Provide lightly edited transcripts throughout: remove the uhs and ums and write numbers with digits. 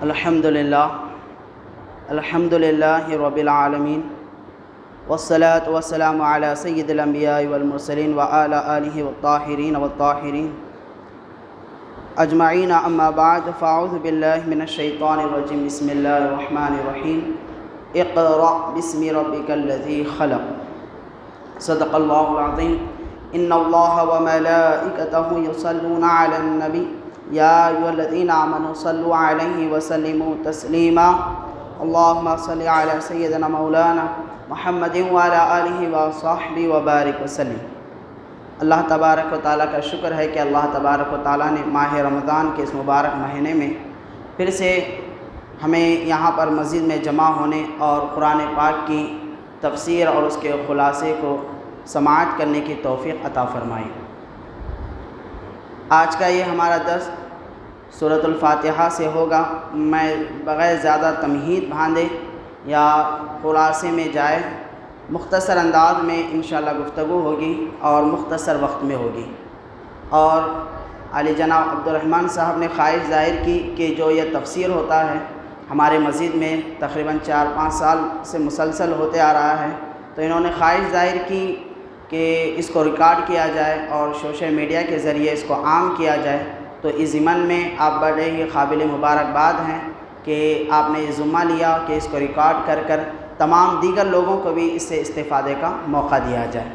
الحمدللہ رب العالمین والصلاة والسلام علی سید الانبیاء والمرسلین وعلی آلہ والطاہرین والطاہرین اجمعین، اما بعد فاعوذ باللہ من الشیطان الرجیم، بسم اللہ الرحمن الرحیم، اقرأ باسم ربک الذی خلق، صدق اللہ العظیم۔ ان اللہ وملائکتہ یصلون علی النبی یا ایھا الذین آمنوا صلوا علیہ وسلموا تسلیما، اللہم صل علی سیدنا مولانا محمد وعلی آلہ وصحبہ وبارک وسلم۔ اللہ تبارک و تعالیٰ کا شکر ہے کہ اللہ تبارک و تعالیٰ نے ماہ رمضان کے اس مبارک مہینے میں پھر سے ہمیں یہاں پر مسجد میں جمع ہونے اور قرآن پاک کی تفسیر اور اس کے خلاصے کو سماعت کرنے کی توفیق عطا فرمائی۔ آج کا یہ ہمارا درس سورۃ الفاتحہ سے ہوگا۔ میں بغیر زیادہ تمہید باندھے یا خلاصے میں جائے مختصر انداز میں انشاءاللہ گفتگو ہوگی اور مختصر وقت میں ہوگی، اور علی جناب عبدالرحمن صاحب نے خواہش ظاہر کی کہ جو یہ تفسیر ہوتا ہے ہمارے مسجد میں تقریباً 4-5 سال سے مسلسل ہوتے آ رہا ہے، تو انہوں نے خواہش ظاہر کی کہ اس کو ریکارڈ کیا جائے اور سوشل میڈیا کے ذریعے اس کو عام کیا جائے۔ تو اس ضمن میں آپ بڑے ہی قابل مبارکباد ہیں کہ آپ نے یہ ذمہ لیا کہ اس کو ریکارڈ کر تمام دیگر لوگوں کو بھی اس سے استفادے کا موقع دیا جائے۔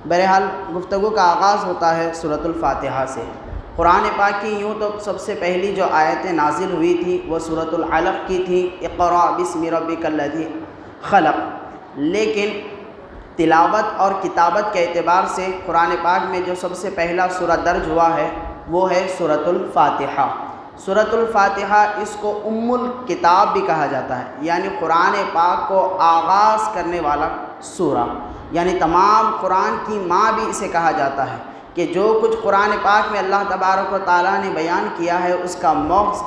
بہرحال گفتگو کا آغاز ہوتا ہے سورۃ الفاتحہ سے۔ قرآن پاک کی یوں تو سب سے پہلی جو آیتیں نازل ہوئی تھی وہ سورۃ العلق کی تھی، اقرأ باسم ربک الذی خلق، لیکن تلاوت اور کتابت کے اعتبار سے قرآن پاک میں جو سب سے پہلا سورہ درج ہوا ہے وہ ہے سورۃ الفاتحہ۔ سورۃ الفاتحہ اس کو ام الکتاب بھی کہا جاتا ہے، یعنی قرآن پاک کو آغاز کرنے والا سورہ، یعنی تمام قرآن کی ماں بھی اسے کہا جاتا ہے کہ جو کچھ قرآن پاک میں اللہ تبارک و تعالیٰ نے بیان کیا ہے اس کا مغز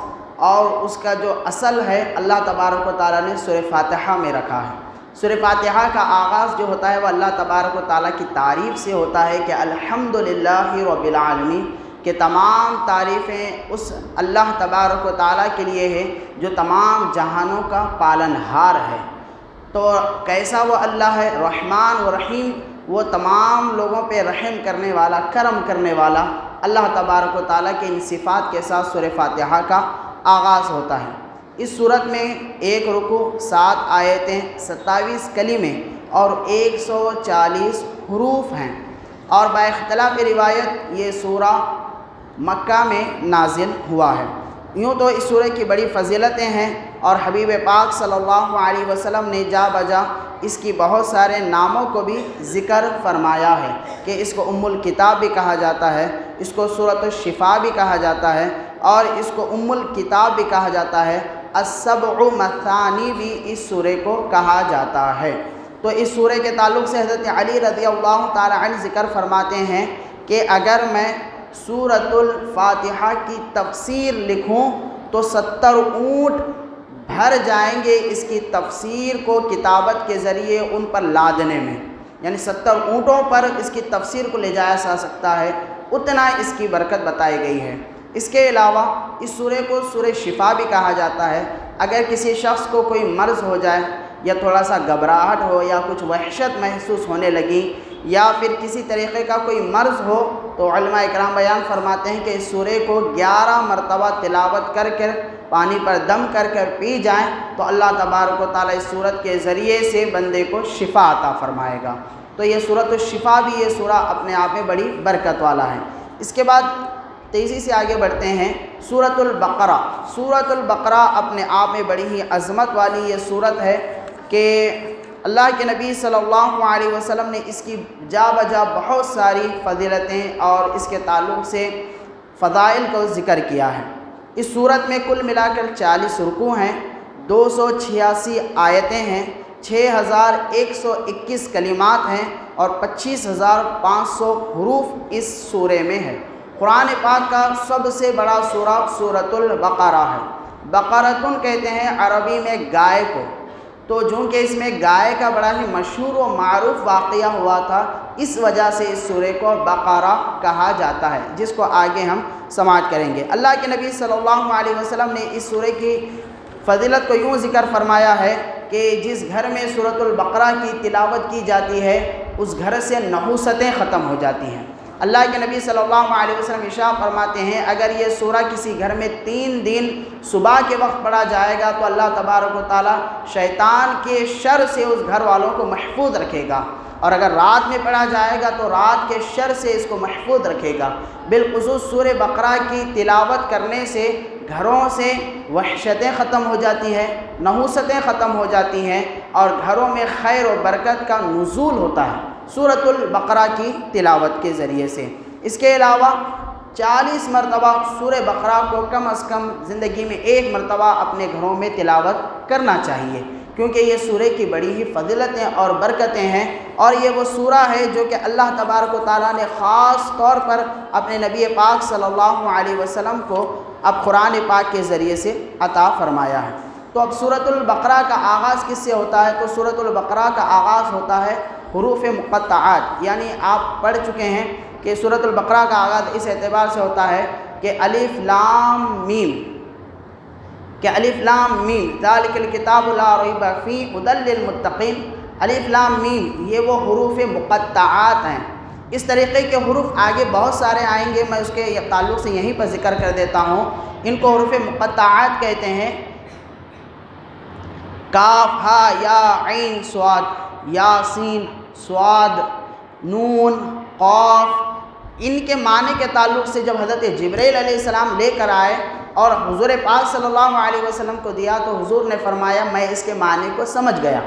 اور اس کا جو اصل ہے اللہ تبارک و تعالیٰ نے سورہ فاتحہ میں رکھا ہے۔ سورہ فاتحہ کا آغاز جو ہوتا ہے وہ اللہ تبارک و تعالیٰ کی تعریف سے ہوتا ہے کہ الحمدللہ رب العالمین، کہ تمام تعریفیں اس اللہ تبارک و تعالیٰ کے لیے ہے جو تمام جہانوں کا پالنہار ہے۔ تو کیسا وہ اللہ ہے؟ رحمان و رحیم، وہ تمام لوگوں پہ رحم کرنے والا، کرم کرنے والا اللہ تبارک و تعالیٰ کے ان صفات کے ساتھ سورہ فاتحہ کا آغاز ہوتا ہے۔ اس صورت میں 1 رکوع، 7 آیتیں، 27 کلمے اور 140 حروف ہیں، اور با اختلاف روایت یہ سورہ مکہ میں نازل ہوا ہے۔ یوں تو اس سورہ کی بڑی فضیلتیں ہیں اور حبیب پاک صلی اللہ علیہ وسلم نے جا بجا اس کی بہت سارے ناموں کو بھی ذکر فرمایا ہے کہ اس کو ام الکتاب بھی کہا جاتا ہے، اس کو سورۃ الشفاء بھی کہا جاتا ہے، اور اس کو ام الکتاب بھی کہا جاتا ہے، السبع مثانی بھی اس سورہ کو کہا جاتا ہے۔ تو اس سورہ کے تعلق سے حضرت علی رضی اللہ تعالی عنہ ذکر فرماتے ہیں کہ اگر میں سورۃ الفاتحہ کی تفسیر لکھوں تو 70 اونٹ بھر جائیں گے اس کی تفسیر کو کتابت کے ذریعے ان پر لادنے میں، یعنی 70 اونٹوں پر اس کی تفسیر کو لے جایا جا سکتا ہے، اتنا اس کی برکت بتائی گئی ہے۔ اس کے علاوہ اس سورہ کو سورہ شفا بھی کہا جاتا ہے۔ اگر کسی شخص کو کوئی مرض ہو جائے یا تھوڑا سا گھبراہٹ ہو یا کچھ وحشت محسوس ہونے لگی یا پھر کسی طریقے کا کوئی مرض ہو تو علماء اکرام بیان فرماتے ہیں کہ اس سورہ کو 11 مرتبہ تلاوت کر پانی پر دم کر پی جائیں تو اللہ تبارک و تعالیٰ اس سورت کے ذریعے سے بندے کو شفا عطا فرمائے گا۔ تو یہ سورۃ الشفا بھی یہ سورہ اپنے آپ میں بڑی برکت والا ہے۔ اس کے بعد تیزی سے آگے بڑھتے ہیں، سورۃ البقرہ۔ سورۃ البقرہ اپنے آپ میں بڑی ہی عظمت والی یہ سورت ہے کہ اللہ کے نبی صلی اللہ علیہ وسلم نے اس کی جا بجا بہت ساری فضیلتیں اور اس کے تعلق سے فضائل کو ذکر کیا ہے۔ اس سورت میں کل ملا کر 40 رکوع ہیں، 286 آیتیں ہیں، 6121 کلمات ہیں اور 25500 حروف اس سورے میں ہے۔ قرآن پاک کا سب سے بڑا سورہ سورۃ البقرہ ہے۔ بقرۃن کہتے ہیں عربی میں گائے کو، تو چونکہ اس میں گائے کا بڑا ہی مشہور و معروف واقعہ ہوا تھا، اس وجہ سے اس سورہ کو بقرہ کہا جاتا ہے، جس کو آگے ہم سماعت کریں گے۔ اللہ کے نبی صلی اللہ علیہ وسلم نے اس سورہ کی فضیلت کو یوں ذکر فرمایا ہے کہ جس گھر میں سورۃ البقرہ کی تلاوت کی جاتی ہے اس گھر سے نحوستیں ختم ہو جاتی ہیں۔ اللہ کے نبی صلی اللہ علیہ وسلم ارشاد فرماتے ہیں اگر یہ سورہ کسی گھر میں 3 دن صبح کے وقت پڑھا جائے گا تو اللہ تبارک و تعالیٰ شیطان کے شر سے اس گھر والوں کو محفوظ رکھے گا، اور اگر رات میں پڑھا جائے گا تو رات کے شر سے اس کو محفوظ رکھے گا۔ بالخصوص سورہ بقرہ کی تلاوت کرنے سے گھروں سے وحشتیں ختم ہو جاتی ہیں، نحوستیں ختم ہو جاتی ہیں، اور گھروں میں خیر و برکت کا نزول ہوتا ہے سورۃ البقرہ کی تلاوت کے ذریعے سے۔ اس کے علاوہ 40 مرتبہ سورہ بقرہ کو کم از کم زندگی میں 1 مرتبہ اپنے گھروں میں تلاوت کرنا چاہیے، کیونکہ یہ سورہ کی بڑی ہی فضیلتیں اور برکتیں ہیں، اور یہ وہ سورہ ہے جو کہ اللہ تبارک و تعالیٰ نے خاص طور پر اپنے نبی پاک صلی اللہ علیہ وسلم کو اب قرآن پاک کے ذریعے سے عطا فرمایا ہے۔ تو اب سورۃ البقرہ کا آغاز کس سے ہوتا ہے؟ تو سورۃ البقرہ کا آغاز ہوتا ہے حروف مقطعات، یعنی آپ پڑھ چکے ہیں کہ سورۃ البقرہ کا آغاز اس اعتبار سے ہوتا ہے کہ الف لام میم، کہ الف لام میم ذالک الکتاب لا ریب فیہ ھدی للمتقین۔ الف لام میم یہ وہ حروف مقطعات ہیں۔ اس طریقے کے حروف آگے بہت سارے آئیں گے، میں اس کے تعلق سے یہیں پر ذکر کر دیتا ہوں۔ ان کو حروف مقطعات کہتے ہیں۔ کاف ہا یا عین صاد، یاسین صاد نون قاف، ان کے معنی کے تعلق سے جب حضرت جبرائیل علیہ السلام لے کر آئے اور حضور پاک صلی اللہ علیہ وسلم کو دیا تو حضور نے فرمایا میں اس کے معنی کو سمجھ گیا۔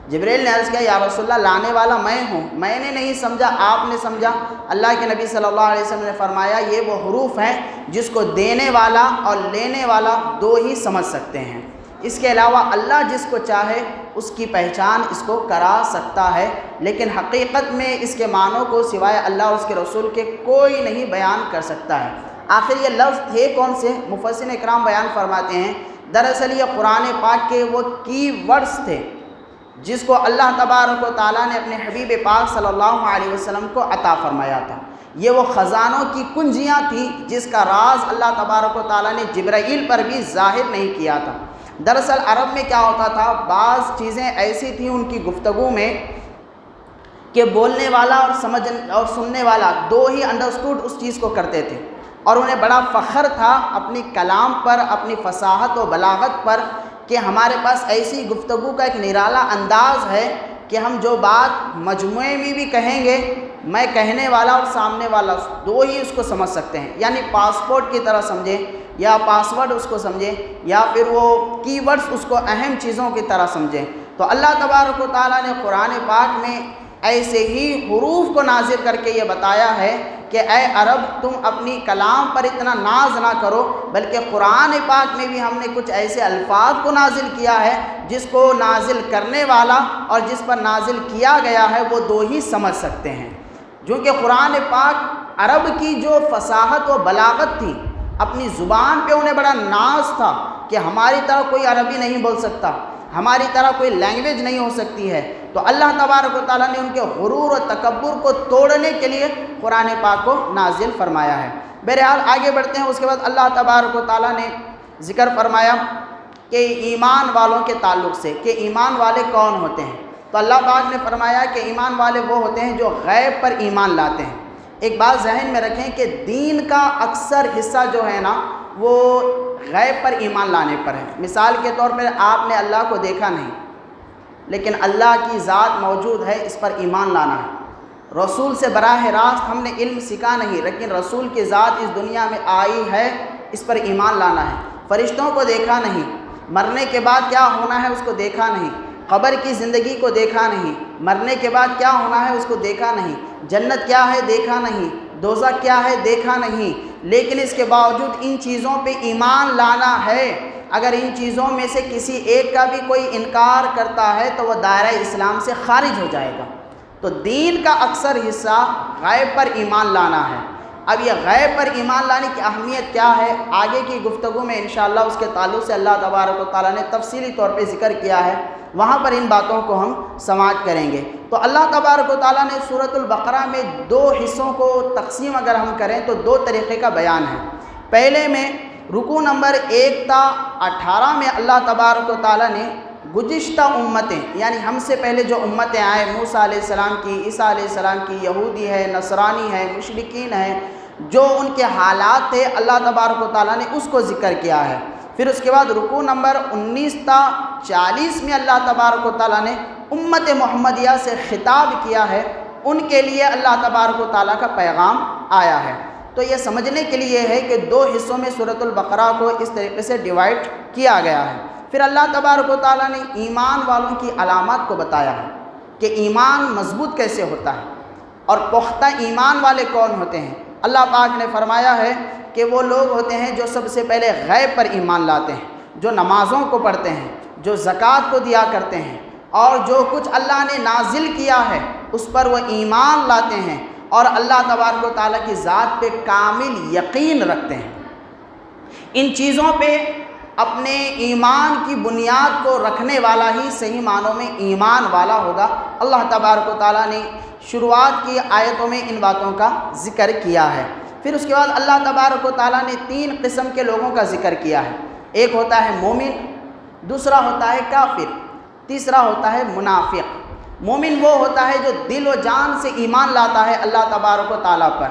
جبرائیل نے عرض کیا یا رسول اللہ لانے والا میں ہوں، میں نے نہیں سمجھا آپ نے سمجھا۔ اللہ کے نبی صلی اللہ علیہ وسلم نے فرمایا یہ وہ حروف ہیں جس کو دینے والا اور لینے والا دو ہی سمجھ سکتے ہیں، اس کے علاوہ اللہ جس کو چاہے اس کی پہچان اس کو کرا سکتا ہے، لیکن حقیقت میں اس کے معنوں کو سوائے اللہ اور اس کے رسول کے کوئی نہیں بیان کر سکتا ہے۔ آخر یہ لفظ تھے کون سے؟ مفسرین اکرام بیان فرماتے ہیں دراصل یہ قرآن پاک کے وہ کی ورڈز تھے جس کو اللہ تبارک و تعالیٰ نے اپنے حبیب پاک صلی اللہ علیہ وسلم کو عطا فرمایا تھا۔ یہ وہ خزانوں کی کنجیاں تھیں جس کا راز اللہ تبارک و تعالیٰ نے جبرائیل پر بھی ظاہر نہیں کیا تھا۔ دراصل عرب میں کیا ہوتا تھا، بعض چیزیں ایسی تھیں ان کی گفتگو میں کہ بولنے والا اور سننے والا دو ہی انڈرسٹوڈ اس چیز کو کرتے تھے، اور انہیں بڑا فخر تھا اپنی کلام پر، اپنی فصاحت و بلاغت پر کہ ہمارے پاس ایسی گفتگو کا ایک نرالا انداز ہے کہ ہم جو بات مجموعے میں بھی کہیں گے میں کہنے والا اور سامنے والا دو ہی اس کو سمجھ سکتے ہیں، یعنی پاسپورٹ کی طرح سمجھیں یا پاسورڈ اس کو سمجھیں یا پھر وہ کی ورڈز اس کو اہم چیزوں کی طرح سمجھیں۔ تو اللہ تبارک و تعالیٰ نے قرآن پاک میں ایسے ہی حروف کو نازل کر کے یہ بتایا ہے کہ اے عرب تم اپنی کلام پر اتنا ناز نہ کرو، بلکہ قرآن پاک میں بھی ہم نے کچھ ایسے الفاظ کو نازل کیا ہے جس کو نازل کرنے والا اور جس پر نازل کیا گیا ہے وہ دو ہی سمجھ سکتے ہیں۔ کیونکہ قرآن پاک عرب کی جو فصاحت و بلاغت تھی، اپنی زبان پہ انہیں بڑا ناز تھا کہ ہماری طرح کوئی عربی نہیں بول سکتا، ہماری طرح کوئی لینگویج نہیں ہو سکتی ہے، تو اللہ تبارک و تعالیٰ نے ان کے غرور و تکبر کو توڑنے کے لیے قرآن پاک کو نازل فرمایا ہے۔ بہرحال آگے بڑھتے ہیں۔ اس کے بعد اللہ تبارک و تعالیٰ نے ذکر فرمایا کہ ایمان والوں کے تعلق سے کہ ایمان والے کون ہوتے ہیں، تو اللہ پاک نے فرمایا کہ ایمان والے وہ ہوتے ہیں جو غیب پر ایمان لاتے ہیں۔ ایک بات ذہن میں رکھیں کہ دین کا اکثر حصہ جو ہے نا وہ غیب پر ایمان لانے پر ہے۔ مثال کے طور پر آپ نے اللہ کو دیکھا نہیں لیکن اللہ کی ذات موجود ہے، اس پر ایمان لانا ہے۔ رسول سے براہ راست ہم نے علم سیکھا نہیں لیکن رسول کی ذات اس دنیا میں آئی ہے، اس پر ایمان لانا ہے۔ فرشتوں کو دیکھا نہیں، مرنے کے بعد کیا ہونا ہے اس کو دیکھا نہیں، قبر کی زندگی کو دیکھا نہیں، مرنے کے بعد کیا ہونا ہے اس کو دیکھا نہیں، جنت کیا ہے دیکھا نہیں، دوزخ کیا ہے دیکھا نہیں، لیکن اس کے باوجود ان چیزوں پہ ایمان لانا ہے۔ اگر ان چیزوں میں سے کسی ایک کا بھی کوئی انکار کرتا ہے تو وہ دائرہ اسلام سے خارج ہو جائے گا۔ تو دین کا اکثر حصہ غیب پر ایمان لانا ہے۔ اب یہ غیب پر ایمان لانے کی اہمیت کیا ہے، آگے کی گفتگو میں انشاءاللہ اس کے تعلق سے اللہ تبارک و تعالیٰ نے تفصیلی طور پہ ذکر کیا ہے، وہاں پر ان باتوں کو ہم سماعت کریں گے۔ تو اللہ تبارک و تعالیٰ نے سورۃ البقرہ میں دو حصوں کو تقسیم اگر ہم کریں تو دو طریقے کا بیان ہے۔ پہلے میں رکوع نمبر 1 تا 18 میں اللہ تبارک و تعالیٰ نے گزشتہ امتیں یعنی ہم سے پہلے جو امتیں آئے، موسیٰ علیہ السلام کی، عیسیٰ علیہ السلام کی، یہودی ہے، نصرانی ہے، مشرکین ہے، جو ان کے حالات تھے اللہ تبارک و تعالیٰ نے اس کو ذکر کیا ہے۔ پھر اس کے بعد رکوع نمبر 19 تا 40 میں اللہ تبارک و تعالیٰ نے امت محمدیہ سے خطاب کیا ہے، ان کے لیے اللہ تبارک و تعالیٰ کا پیغام آیا ہے۔ تو یہ سمجھنے کے لیے ہے کہ 2 حصوں میں سورۃ البقرہ کو اس طریقے سے ڈیوائڈ کیا گیا ہے۔ پھر اللہ تبارک و تعالیٰ نے ایمان والوں کی علامات کو بتایا ہے کہ ایمان مضبوط کیسے ہوتا ہے اور پختہ ایمان والے کون ہوتے ہیں۔ اللہ پاک نے فرمایا ہے کہ وہ لوگ ہوتے ہیں جو سب سے پہلے غیب پر ایمان لاتے ہیں، جو نمازوں کو پڑھتے ہیں، جو زکوٰۃ کو دیا کرتے ہیں، اور جو کچھ اللہ نے نازل کیا ہے اس پر وہ ایمان لاتے ہیں، اور اللہ تبارک و تعالیٰ کی ذات پہ کامل یقین رکھتے ہیں۔ ان چیزوں پہ اپنے ایمان کی بنیاد کو رکھنے والا ہی صحیح معنوں میں ایمان والا ہوگا۔ اللہ تبارک و تعالیٰ نے شروعات کی آیتوں میں ان باتوں کا ذکر کیا ہے۔ پھر اس کے بعد اللہ تبارک و تعالیٰ نے 3 قسم کے لوگوں کا ذکر کیا ہے۔ ایک ہوتا ہے مومن، دوسرا ہوتا ہے کافر، تیسرا ہوتا ہے منافق۔ مومن وہ ہوتا ہے جو دل و جان سے ایمان لاتا ہے اللہ تبارک و تعالیٰ پر،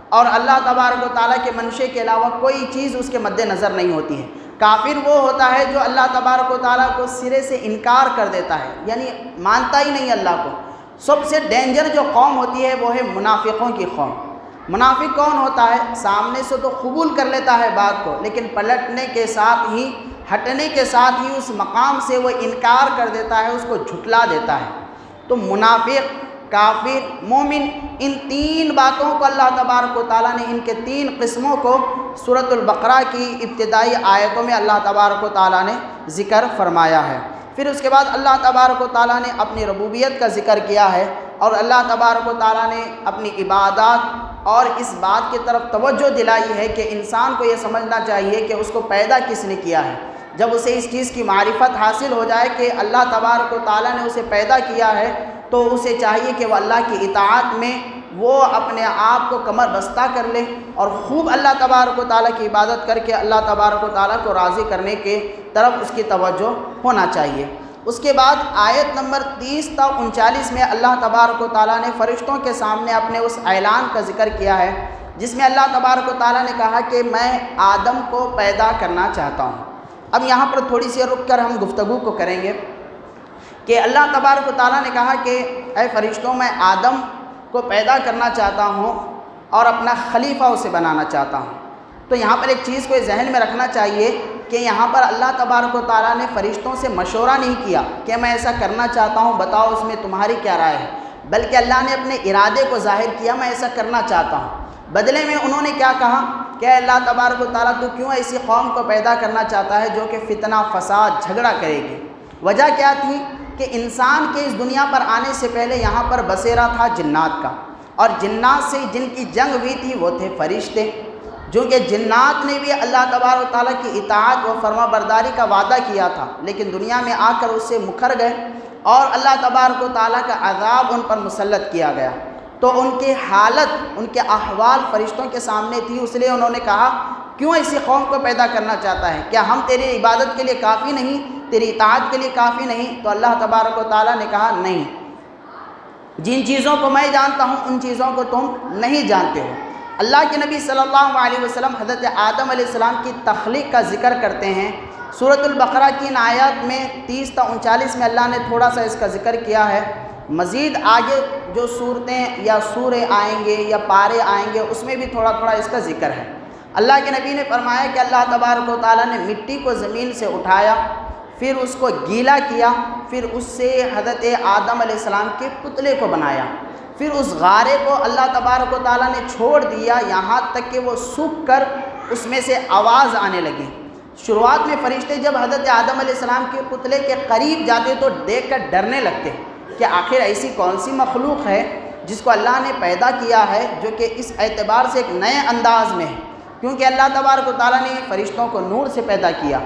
اور اللہ تبارک و تعالیٰ کے منشے کے علاوہ کوئی چیز اس کے مد نظر نہیں ہوتی ہے۔ کافر وہ ہوتا ہے جو اللہ تبارک و تعالیٰ کو سرے سے انکار کر دیتا ہے، یعنی مانتا ہی نہیں اللہ کو۔ سب سے ڈینجر جو قوم ہوتی ہے وہ ہے منافقوں کی قوم۔ منافق کون ہوتا ہے؟ سامنے سے تو قبول کر لیتا ہے بات کو، لیکن پلٹنے کے ساتھ ہی، ہٹنے کے ساتھ ہی اس مقام سے وہ انکار کر دیتا ہے، اس کو جھٹلا دیتا ہے۔ تو منافق، کافر، مومن، ان 3 باتوں کو اللہ تبارک و تعالیٰ نے، ان کے 3 قسموں کو سورۃ البقرہ کی ابتدائی آیتوں میں اللہ تبارک و تعالیٰ نے ذکر فرمایا ہے۔ پھر اس کے بعد اللہ تبارک و تعالیٰ نے اپنی ربوبیت کا ذکر کیا ہے، اور اللہ تبارک و تعالیٰ نے اپنی عبادات اور اس بات کی طرف توجہ دلائی ہے کہ انسان کو یہ سمجھنا چاہیے کہ اس کو پیدا کس نے کیا ہے۔ جب اسے اس چیز کی معرفت حاصل ہو جائے کہ اللہ تبارک و تعالیٰ نے اسے پیدا کیا ہے، تو اسے چاہیے کہ وہ اللہ کی اطاعت میں وہ اپنے آپ کو کمر بستہ کر لے، اور خوب اللہ تبارک و تعالیٰ کی عبادت کر کے اللہ تبارک و تعالیٰ کو راضی کرنے کے طرف اس کی توجہ ہونا چاہیے۔ اس کے بعد آیت نمبر 30 تا 39 میں اللہ تبارک و تعالیٰ نے فرشتوں کے سامنے اپنے اس اعلان کا ذکر کیا ہے، جس میں اللہ تبارک و تعالیٰ نے کہا کہ میں آدم کو پیدا کرنا چاہتا ہوں۔ اب یہاں پر تھوڑی سی رک کر ہم گفتگو کو کریں گے کہ اللہ تبارک و تعالیٰ نے کہا کہ اے فرشتوں، میں آدم کو پیدا کرنا چاہتا ہوں اور اپنا خلیفہ اسے بنانا چاہتا ہوں۔ تو یہاں پر ایک چیز کو ذہن میں رکھنا چاہیے کہ یہاں پر اللہ تبارک و تعالیٰ نے فرشتوں سے مشورہ نہیں کیا کہ میں ایسا کرنا چاہتا ہوں، بتاؤ اس میں تمہاری کیا رائے ہے، بلکہ اللہ نے اپنے ارادے کو ظاہر کیا، میں ایسا کرنا چاہتا ہوں۔ بدلے میں انہوں نے کیا کہا کہ اے اللہ تبارک و تعالیٰ، تو کیوں ایسی قوم کو پیدا کرنا چاہتا ہے جو کہ فتنہ، فساد، جھگڑا کرے گی؟ وجہ کیا تھی کہ انسان کے اس دنیا پر آنے سے پہلے یہاں پر بسیرا تھا جنات کا، اور جنات سے جن کی جنگ ہوئی تھی وہ تھے فرشتے، جو کہ جنات نے بھی اللہ تبارک و تعالیٰ کی اطاعت و فرما برداری کا وعدہ کیا تھا، لیکن دنیا میں آ کر اس سے مکر گئے، اور اللہ تبارک و تعالیٰ کا عذاب ان پر مسلط کیا گیا۔ تو ان کی حالت، ان کے احوال فرشتوں کے سامنے تھی، اس لیے انہوں نے کہا کیوں ایسی قوم کو پیدا کرنا چاہتا ہے؟ کیا ہم تیری عبادت کے لیے کافی نہیں، تیری اطاعت کے لیے کافی نہیں؟ تو اللہ تبارک و تعالیٰ نے کہا نہیں، جن چیزوں کو میں جانتا ہوں ان چیزوں کو تم نہیں جانتے ہو۔ اللہ کے نبی صلی اللہ علیہ وسلم حضرت آدم علیہ السلام کی تخلیق کا ذکر کرتے ہیں۔ سورۃ البقرہ کی ان آیات میں 30 تا 39 میں اللہ نے تھوڑا سا اس کا ذکر کیا ہے۔ مزید آگے جو صورتیں یا سورے آئیں گے یا پارے آئیں گے اس میں بھی تھوڑا تھوڑا اس کا ذکر ہے۔ اللہ کے نبی نے فرمایا کہ اللہ تبارک و تعالیٰ نے مٹی کو زمین سے اٹھایا، پھر اس کو گیلا کیا، پھر اس سے حضرت آدم علیہ السلام کے پتلے کو بنایا، پھر اس غارے کو اللہ تبارک و تعالیٰ نے چھوڑ دیا یہاں تک کہ وہ سوکھ کر اس میں سے آواز آنے لگی۔ شروعات میں فرشتے جب حضرت آدم علیہ السلام کے پتلے کے قریب جاتے تو دیکھ کر ڈرنے لگتے کہ آخر ایسی کون سی مخلوق ہے جس کو اللہ نے پیدا کیا ہے، جو کہ اس اعتبار سے ایک نئے انداز میں ہے، کیونکہ اللہ تبارک و تعالیٰ نے فرشتوں کو نور سے پیدا کیا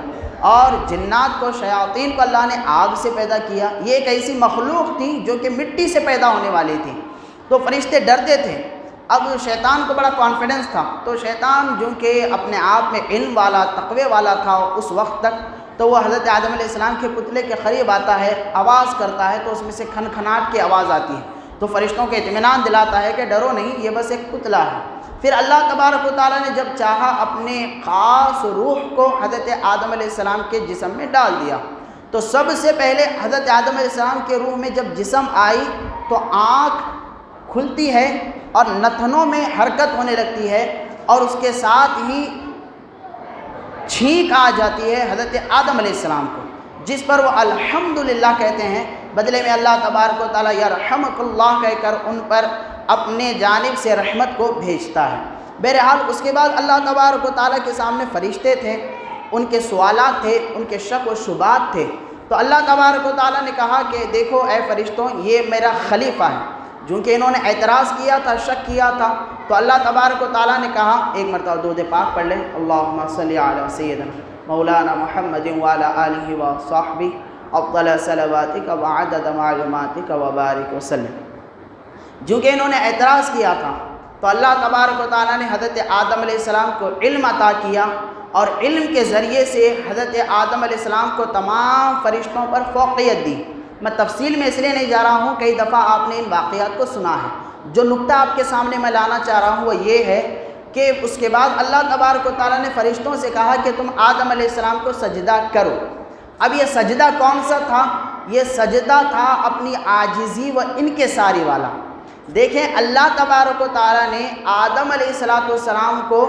اور جنات کو، شیاطین کو اللہ نے آگ سے پیدا کیا۔ یہ ایک ایسی مخلوق تھی جو کہ مٹی سے پیدا ہونے والی تھی، تو فرشتے ڈرتے تھے۔ اب شیطان کو بڑا کانفیڈنس تھا، تو شیطان جو کہ اپنے آپ میں علم والا تقوی والا تھا اس وقت تک، تو وہ حضرت آدم علیہ السلام کے پتلے کے قریب آتا ہے، آواز کرتا ہے تو اس میں سے کھنکھناٹ کی آواز آتی ہے، تو فرشتوں کو اطمینان دلاتا ہے کہ ڈرو نہیں، یہ بس ایک پتلا ہے۔ پھر اللہ تبارک و تعالیٰ نے جب چاہا اپنے خاص روح کو حضرت آدم علیہ السلام کے جسم میں ڈال دیا، تو سب سے پہلے حضرت آدم علیہ السلام کے روح میں جب جسم آئی تو آنکھ کھلتی ہے اور نتنوں میں حرکت ہونے لگتی ہے، اور اس کے ساتھ ہی چھینک آ جاتی ہے حضرت آدم علیہ السلام کو، جس پر وہ الحمدللہ کہتے ہیں، بدلے میں اللہ تبارک و تعالیٰ یرحمک اللہ کہہ کر ان پر اپنے جانب سے رحمت کو بھیجتا ہے۔ بہرحال اس کے بعد اللہ تبارک و تعالیٰ کے سامنے فرشتے تھے، ان کے سوالات تھے، ان کے شک و شبہات تھے، تو اللہ تبارک و تعالیٰ نے کہا کہ دیکھو اے فرشتوں، یہ میرا خلیفہ ہے، چونکہ انہوں نے اعتراض کیا تھا، شک کیا تھا، تو اللہ تبارک و تعالیٰ نے کہا، ایک مرتبہ درود پاک پڑھ لیں، اللہم صلی علی سیدنا مولانا محمد وعلی آلہ وصحبہ افضل صلواتک وعدد معلوماتک وبارک وسلم۔ چونکہ انہوں نے اعتراض کیا تھا تو اللہ تبارک و تعالیٰ نے حضرت آدم علیہ السلام کو علم عطا کیا، اور علم کے ذریعے سے حضرت آدم علیہ السلام کو تمام فرشتوں پر فوقیت دی۔ میں تفصیل میں اس لیے نہیں جا رہا ہوں، کئی دفعہ آپ نے ان واقعات کو سنا ہے، جو نقطہ آپ کے سامنے میں لانا چاہ رہا ہوں وہ یہ ہے کہ اس کے بعد اللہ تبارک و تعالیٰ نے فرشتوں سے کہا کہ تم آدم علیہ السلام کو سجدہ کرو۔ اب یہ سجدہ کون سا تھا؟ یہ سجدہ تھا اپنی عاجزی و انکساری والا۔ دیکھیں اللہ تبارک و تعالیٰ نے آدم علیہ السلام کو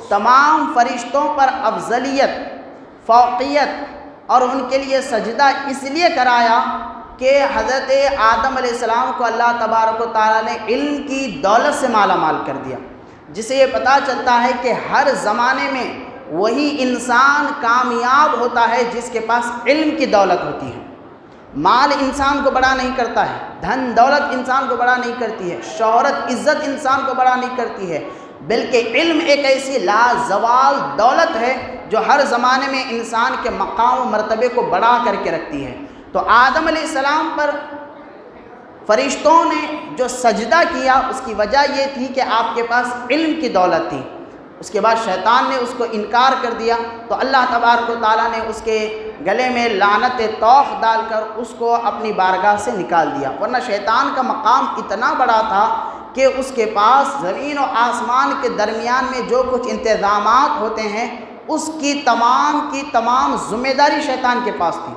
تمام فرشتوں پر افضلیت، فوقیت اور ان کے لیے سجدہ اس لیے کرایا کہ حضرت آدم علیہ السلام کو اللہ تبارک و تعالیٰ نے علم کی دولت سے مالا مال کر دیا، جس سے یہ پتہ چلتا ہے کہ ہر زمانے میں وہی انسان کامیاب ہوتا ہے جس کے پاس علم کی دولت ہوتی ہے۔ مال انسان کو بڑا نہیں کرتا ہے، دھن دولت انسان کو بڑا نہیں کرتی ہے، شہرت عزت انسان کو بڑا نہیں کرتی ہے، بلکہ علم ایک ایسی لازوال دولت ہے جو ہر زمانے میں انسان کے مقام و مرتبے کو بڑا کر کے رکھتی ہے۔ تو آدم علیہ السلام پر فرشتوں نے جو سجدہ کیا اس کی وجہ یہ تھی کہ آپ کے پاس علم کی دولت تھی۔ اس کے بعد شیطان نے اس کو انکار کر دیا تو اللہ تبارک و تعالیٰ نے اس کے گلے میں لعنت توخ ڈال کر اس کو اپنی بارگاہ سے نکال دیا، ورنہ شیطان کا مقام اتنا بڑا تھا کہ اس کے پاس زمین و آسمان کے درمیان میں جو کچھ انتظامات ہوتے ہیں اس کی تمام ذمہ داری شیطان کے پاس تھی۔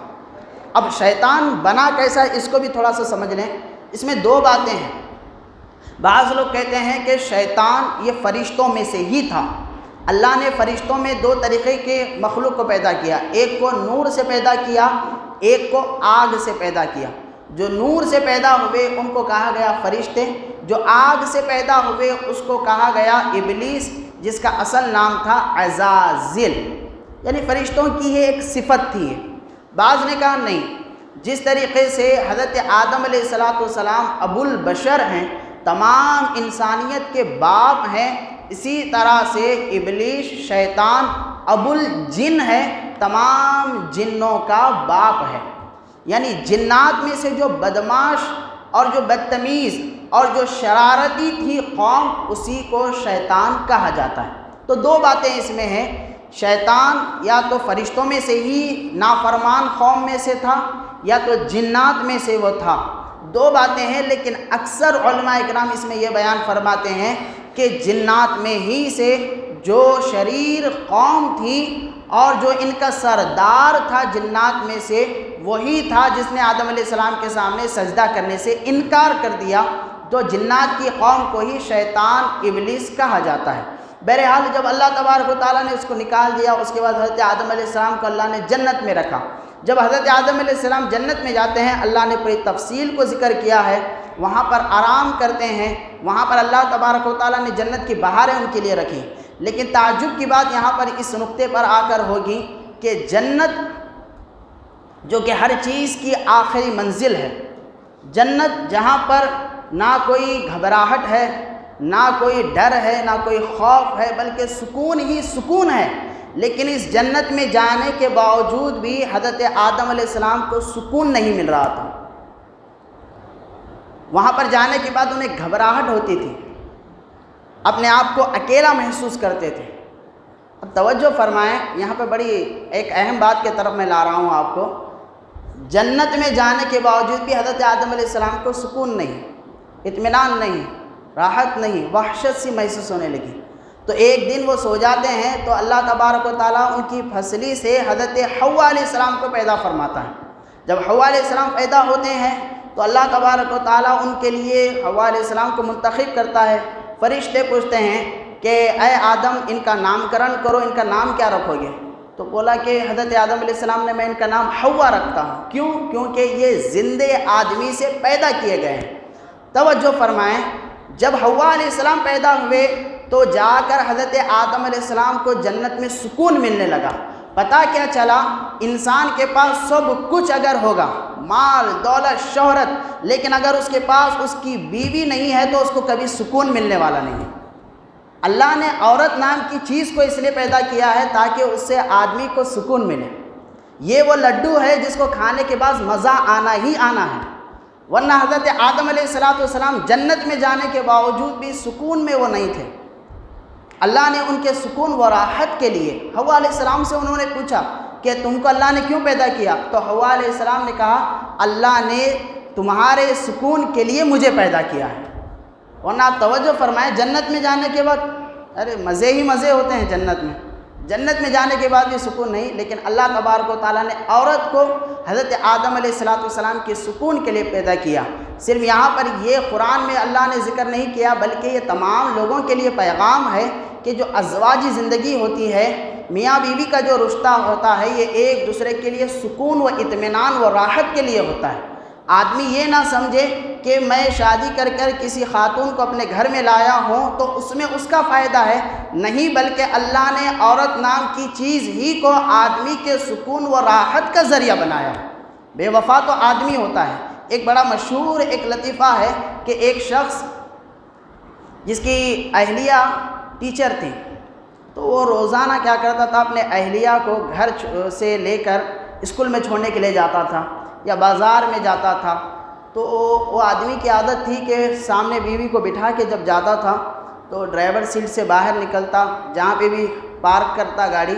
اب شیطان بنا کیسا ہے اس کو بھی تھوڑا سا سمجھ لیں۔ اس میں دو باتیں ہیں۔ بعض لوگ کہتے ہیں کہ شیطان یہ فرشتوں میں سے ہی تھا۔ اللہ نے فرشتوں میں دو طریقے کے مخلوق کو پیدا کیا، ایک کو نور سے پیدا کیا، ایک کو آگ سے پیدا کیا۔ جو نور سے پیدا ہوئے ان کو کہا گیا فرشتے، جو آگ سے پیدا ہوئے اس کو کہا گیا ابلیس، جس کا اصل نام تھا عزازل، یعنی فرشتوں کی یہ ایک صفت تھی۔ بعض نے کہا نہیں، جس طریقے سے حضرت آدم علیہ السلام ابو البشر ہیں، تمام انسانیت کے باپ ہیں، اسی طرح سے ابلیس شیطان ابو الجن ہے، تمام جنوں کا باپ ہے۔ یعنی جنات میں سے جو بدماش اور جو بدتمیز اور جو شرارتی تھی قوم، اسی کو شیطان کہا جاتا ہے۔ تو دو باتیں اس میں ہیں، شیطان یا تو فرشتوں میں سے ہی نافرمان قوم میں سے تھا یا تو جنات میں سے وہ تھا۔ دو باتیں ہیں، لیکن اکثر علماء اکرام اس میں یہ بیان فرماتے ہیں کہ جنات میں ہی سے جو شریر قوم تھی اور جو ان کا سردار تھا جنات میں سے، وہی تھا جس نے آدم علیہ السلام کے سامنے سجدہ کرنے سے انکار کر دیا۔ تو جنات کی قوم کو ہی شیطان ابلیس کہا جاتا ہے۔ بہرحال جب اللہ تبارک و تعالیٰ نے اس کو نکال دیا، اس کے بعد حضرت آدم علیہ السلام کو اللہ نے جنت میں رکھا۔ جب حضرت آدم علیہ السلام جنت میں جاتے ہیں، اللہ نے پوری تفصیل کو ذکر کیا ہے، وہاں پر آرام کرتے ہیں، وہاں پر اللہ تبارک و تعالیٰ نے جنت کی بہاریں ان کے لیے رکھی۔ لیکن تعجب کی بات یہاں پر اس نقطے پر آ کر ہوگی کہ جنت جو کہ ہر چیز کی آخری منزل ہے، جنت جہاں پر نہ کوئی گھبراہٹ ہے، نہ کوئی ڈر ہے، نہ کوئی خوف ہے، بلکہ سکون ہی سکون ہے، لیکن اس جنت میں جانے کے باوجود بھی حضرت آدم علیہ السلام کو سکون نہیں مل رہا تھا۔ وہاں پر جانے کے بعد انہیں گھبراہٹ ہوتی تھی، اپنے آپ کو اکیلا محسوس کرتے تھے۔ اب توجہ فرمائیں، یہاں پہ بڑی ایک اہم بات کی طرف میں لا رہا ہوں آپ کو۔ جنت میں جانے کے باوجود بھی حضرت آدم علیہ السلام کو سکون نہیں، اطمینان نہیں، راحت نہیں، وحشت سی محسوس ہونے لگی۔ تو ایک دن وہ سو جاتے ہیں تو اللہ تبارک و تعالیٰ ان کی پھسلی سے حضرت حوا علیہ السلام کو پیدا فرماتا ہے۔ جب حوا علیہ السلام پیدا ہوتے ہیں تو اللہ تبارک و تعالیٰ ان کے لیے حوا علیہ السلام کو منتخب کرتا ہے۔ فرشتے پوچھتے ہیں کہ اے آدم، ان کا نام کرن کرو، ان کا نام کیا رکھو گے؟ تو بولا کہ حضرت آدم علیہ السلام نے میں ان کا نام حوا رکھتا ہوں۔ کیوں؟ کیونکہ یہ زندے آدمی سے پیدا کیے گئے ہیں۔ توجہ فرمائیں، جب حوا علیہ السلام پیدا ہوئے تو جا کر حضرت آدم علیہ السلام کو جنت میں سکون ملنے لگا۔ پتہ کیا چلا؟ انسان کے پاس سب کچھ اگر ہوگا، مال، دولت، شہرت، لیکن اگر اس کے پاس اس کی بیوی نہیں ہے تو اس کو کبھی سکون ملنے والا نہیں ہے۔ اللہ نے عورت نام کی چیز کو اس لیے پیدا کیا ہے تاکہ اس سے آدمی کو سکون ملے۔ یہ وہ لڈو ہے جس کو کھانے کے بعد مزہ آنا ہی آنا ہے، ورنہ حضرت آدم علیہ السلام جنت میں جانے کے باوجود بھی سکون میں وہ نہیں تھے۔ اللہ نے ان کے سکون و راحت کے لیے حوا علیہ السلام سے انہوں نے پوچھا کہ تم کو اللہ نے کیوں پیدا کیا؟ تو حوا علیہ السلام نے کہا اللہ نے تمہارے سکون کے لیے مجھے پیدا کیا ہے۔ ورنہ آپ توجہ فرمائیں، جنت میں جانے کے بعد ارے مزے ہی مزے ہوتے ہیں جنت میں جانے کے بعد بھی سکون نہیں، لیکن اللہ تبارک و تعالیٰ نے عورت کو حضرت آدم علیہ السلام کے سکون کے لیے پیدا کیا۔ صرف یہاں پر یہ قرآن میں اللہ نے ذکر نہیں کیا، بلکہ یہ تمام لوگوں کے لیے پیغام ہے کہ جو ازواجی زندگی ہوتی ہے، میاں بیوی کا جو رشتہ ہوتا ہے، یہ ایک دوسرے کے لیے سکون و اطمینان و راحت کے لیے ہوتا ہے۔ آدمی یہ نہ سمجھے کہ میں شادی کر کسی خاتون کو اپنے گھر میں لایا ہوں تو اس میں اس کا فائدہ ہے، نہیں، بلکہ اللہ نے عورت نام کی چیز ہی کو آدمی کے سکون و راحت کا ذریعہ بنایا۔ بے وفا تو آدمی ہوتا ہے۔ ایک بڑا مشہور ایک لطیفہ ہے کہ ایک شخص جس کی اہلیہ ٹیچر تھی، تو وہ روزانہ کیا کرتا تھا، اپنے اہلیہ کو گھر سے لے کر اسکول میں چھوڑنے کے لیے جاتا تھا یا بازار میں جاتا تھا۔ تو وہ آدمی کی عادت تھی کہ سامنے بیوی کو بٹھا کے جب جاتا تھا تو ڈرائیور سیٹ سے باہر نکلتا، جہاں پہ بھی پارک کرتا گاڑی،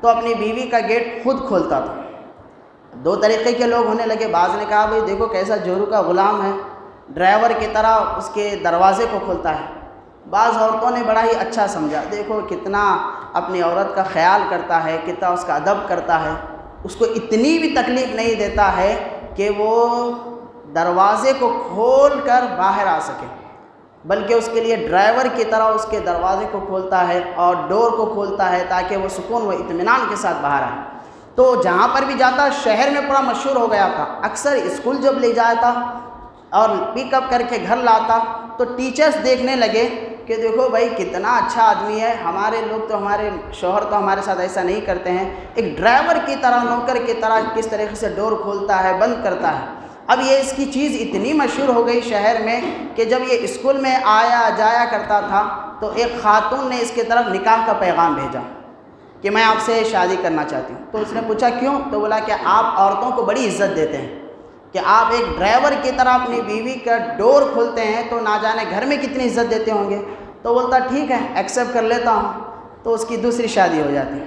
تو اپنی بیوی کا گیٹ خود کھولتا تھا۔ دو طریقے کے لوگ ہونے لگے۔ بعض نے کہا بھئی دیکھو کیسا جورو کا غلام ہے، ڈرائیور کی طرح اس کے دروازے کو کھولتا ہے۔ بعض عورتوں نے بڑا ہی اچھا سمجھا، دیکھو کتنا اپنی عورت کا خیال کرتا ہے، کتنا اس کا ادب کرتا ہے، اس کو اتنی بھی تکلیف نہیں دیتا ہے کہ وہ دروازے کو کھول کر باہر آ سکے، بلکہ اس کے لیے ڈرائیور کی طرح اس کے دروازے کو کھولتا ہے اور ڈور کو کھولتا ہے تاکہ وہ سکون و اطمینان کے ساتھ باہر آئے۔ تو جہاں پر بھی جاتا شہر میں پورا مشہور ہو گیا تھا۔ اکثر اسکول جب لے جاتا اور پک اپ کر کے گھر لاتا تو ٹیچرز دیکھنے لگے کہ دیکھو بھائی کتنا اچھا آدمی ہے، ہمارے لوگ تو ہمارے شوہر تو ہمارے ساتھ ایسا نہیں کرتے ہیں، ایک ڈرائیور کی طرح، نوکر کی طرح کس طریقے سے ڈور کھولتا ہے، بند کرتا ہے۔ اب یہ اس کی چیز اتنی مشہور ہو گئی شہر میں کہ جب یہ اسکول میں آیا جایا کرتا تھا تو ایک خاتون نے اس کی طرف نکاح کا پیغام بھیجا کہ میں آپ سے شادی کرنا چاہتی ہوں۔ تو اس نے پوچھا کیوں؟ تو بولا کہ آپ عورتوں کو بڑی عزت دیتے ہیں، کہ آپ ایک ڈرائیور کی طرح اپنی بیوی کا ڈور کھولتے ہیں تو نہ جانے گھر میں کتنی عزت دیتے ہوں گے۔ تو بولتا ٹھیک ہے، ایکسیپٹ کر لیتا ہوں۔ تو اس کی دوسری شادی ہو جاتی ہے۔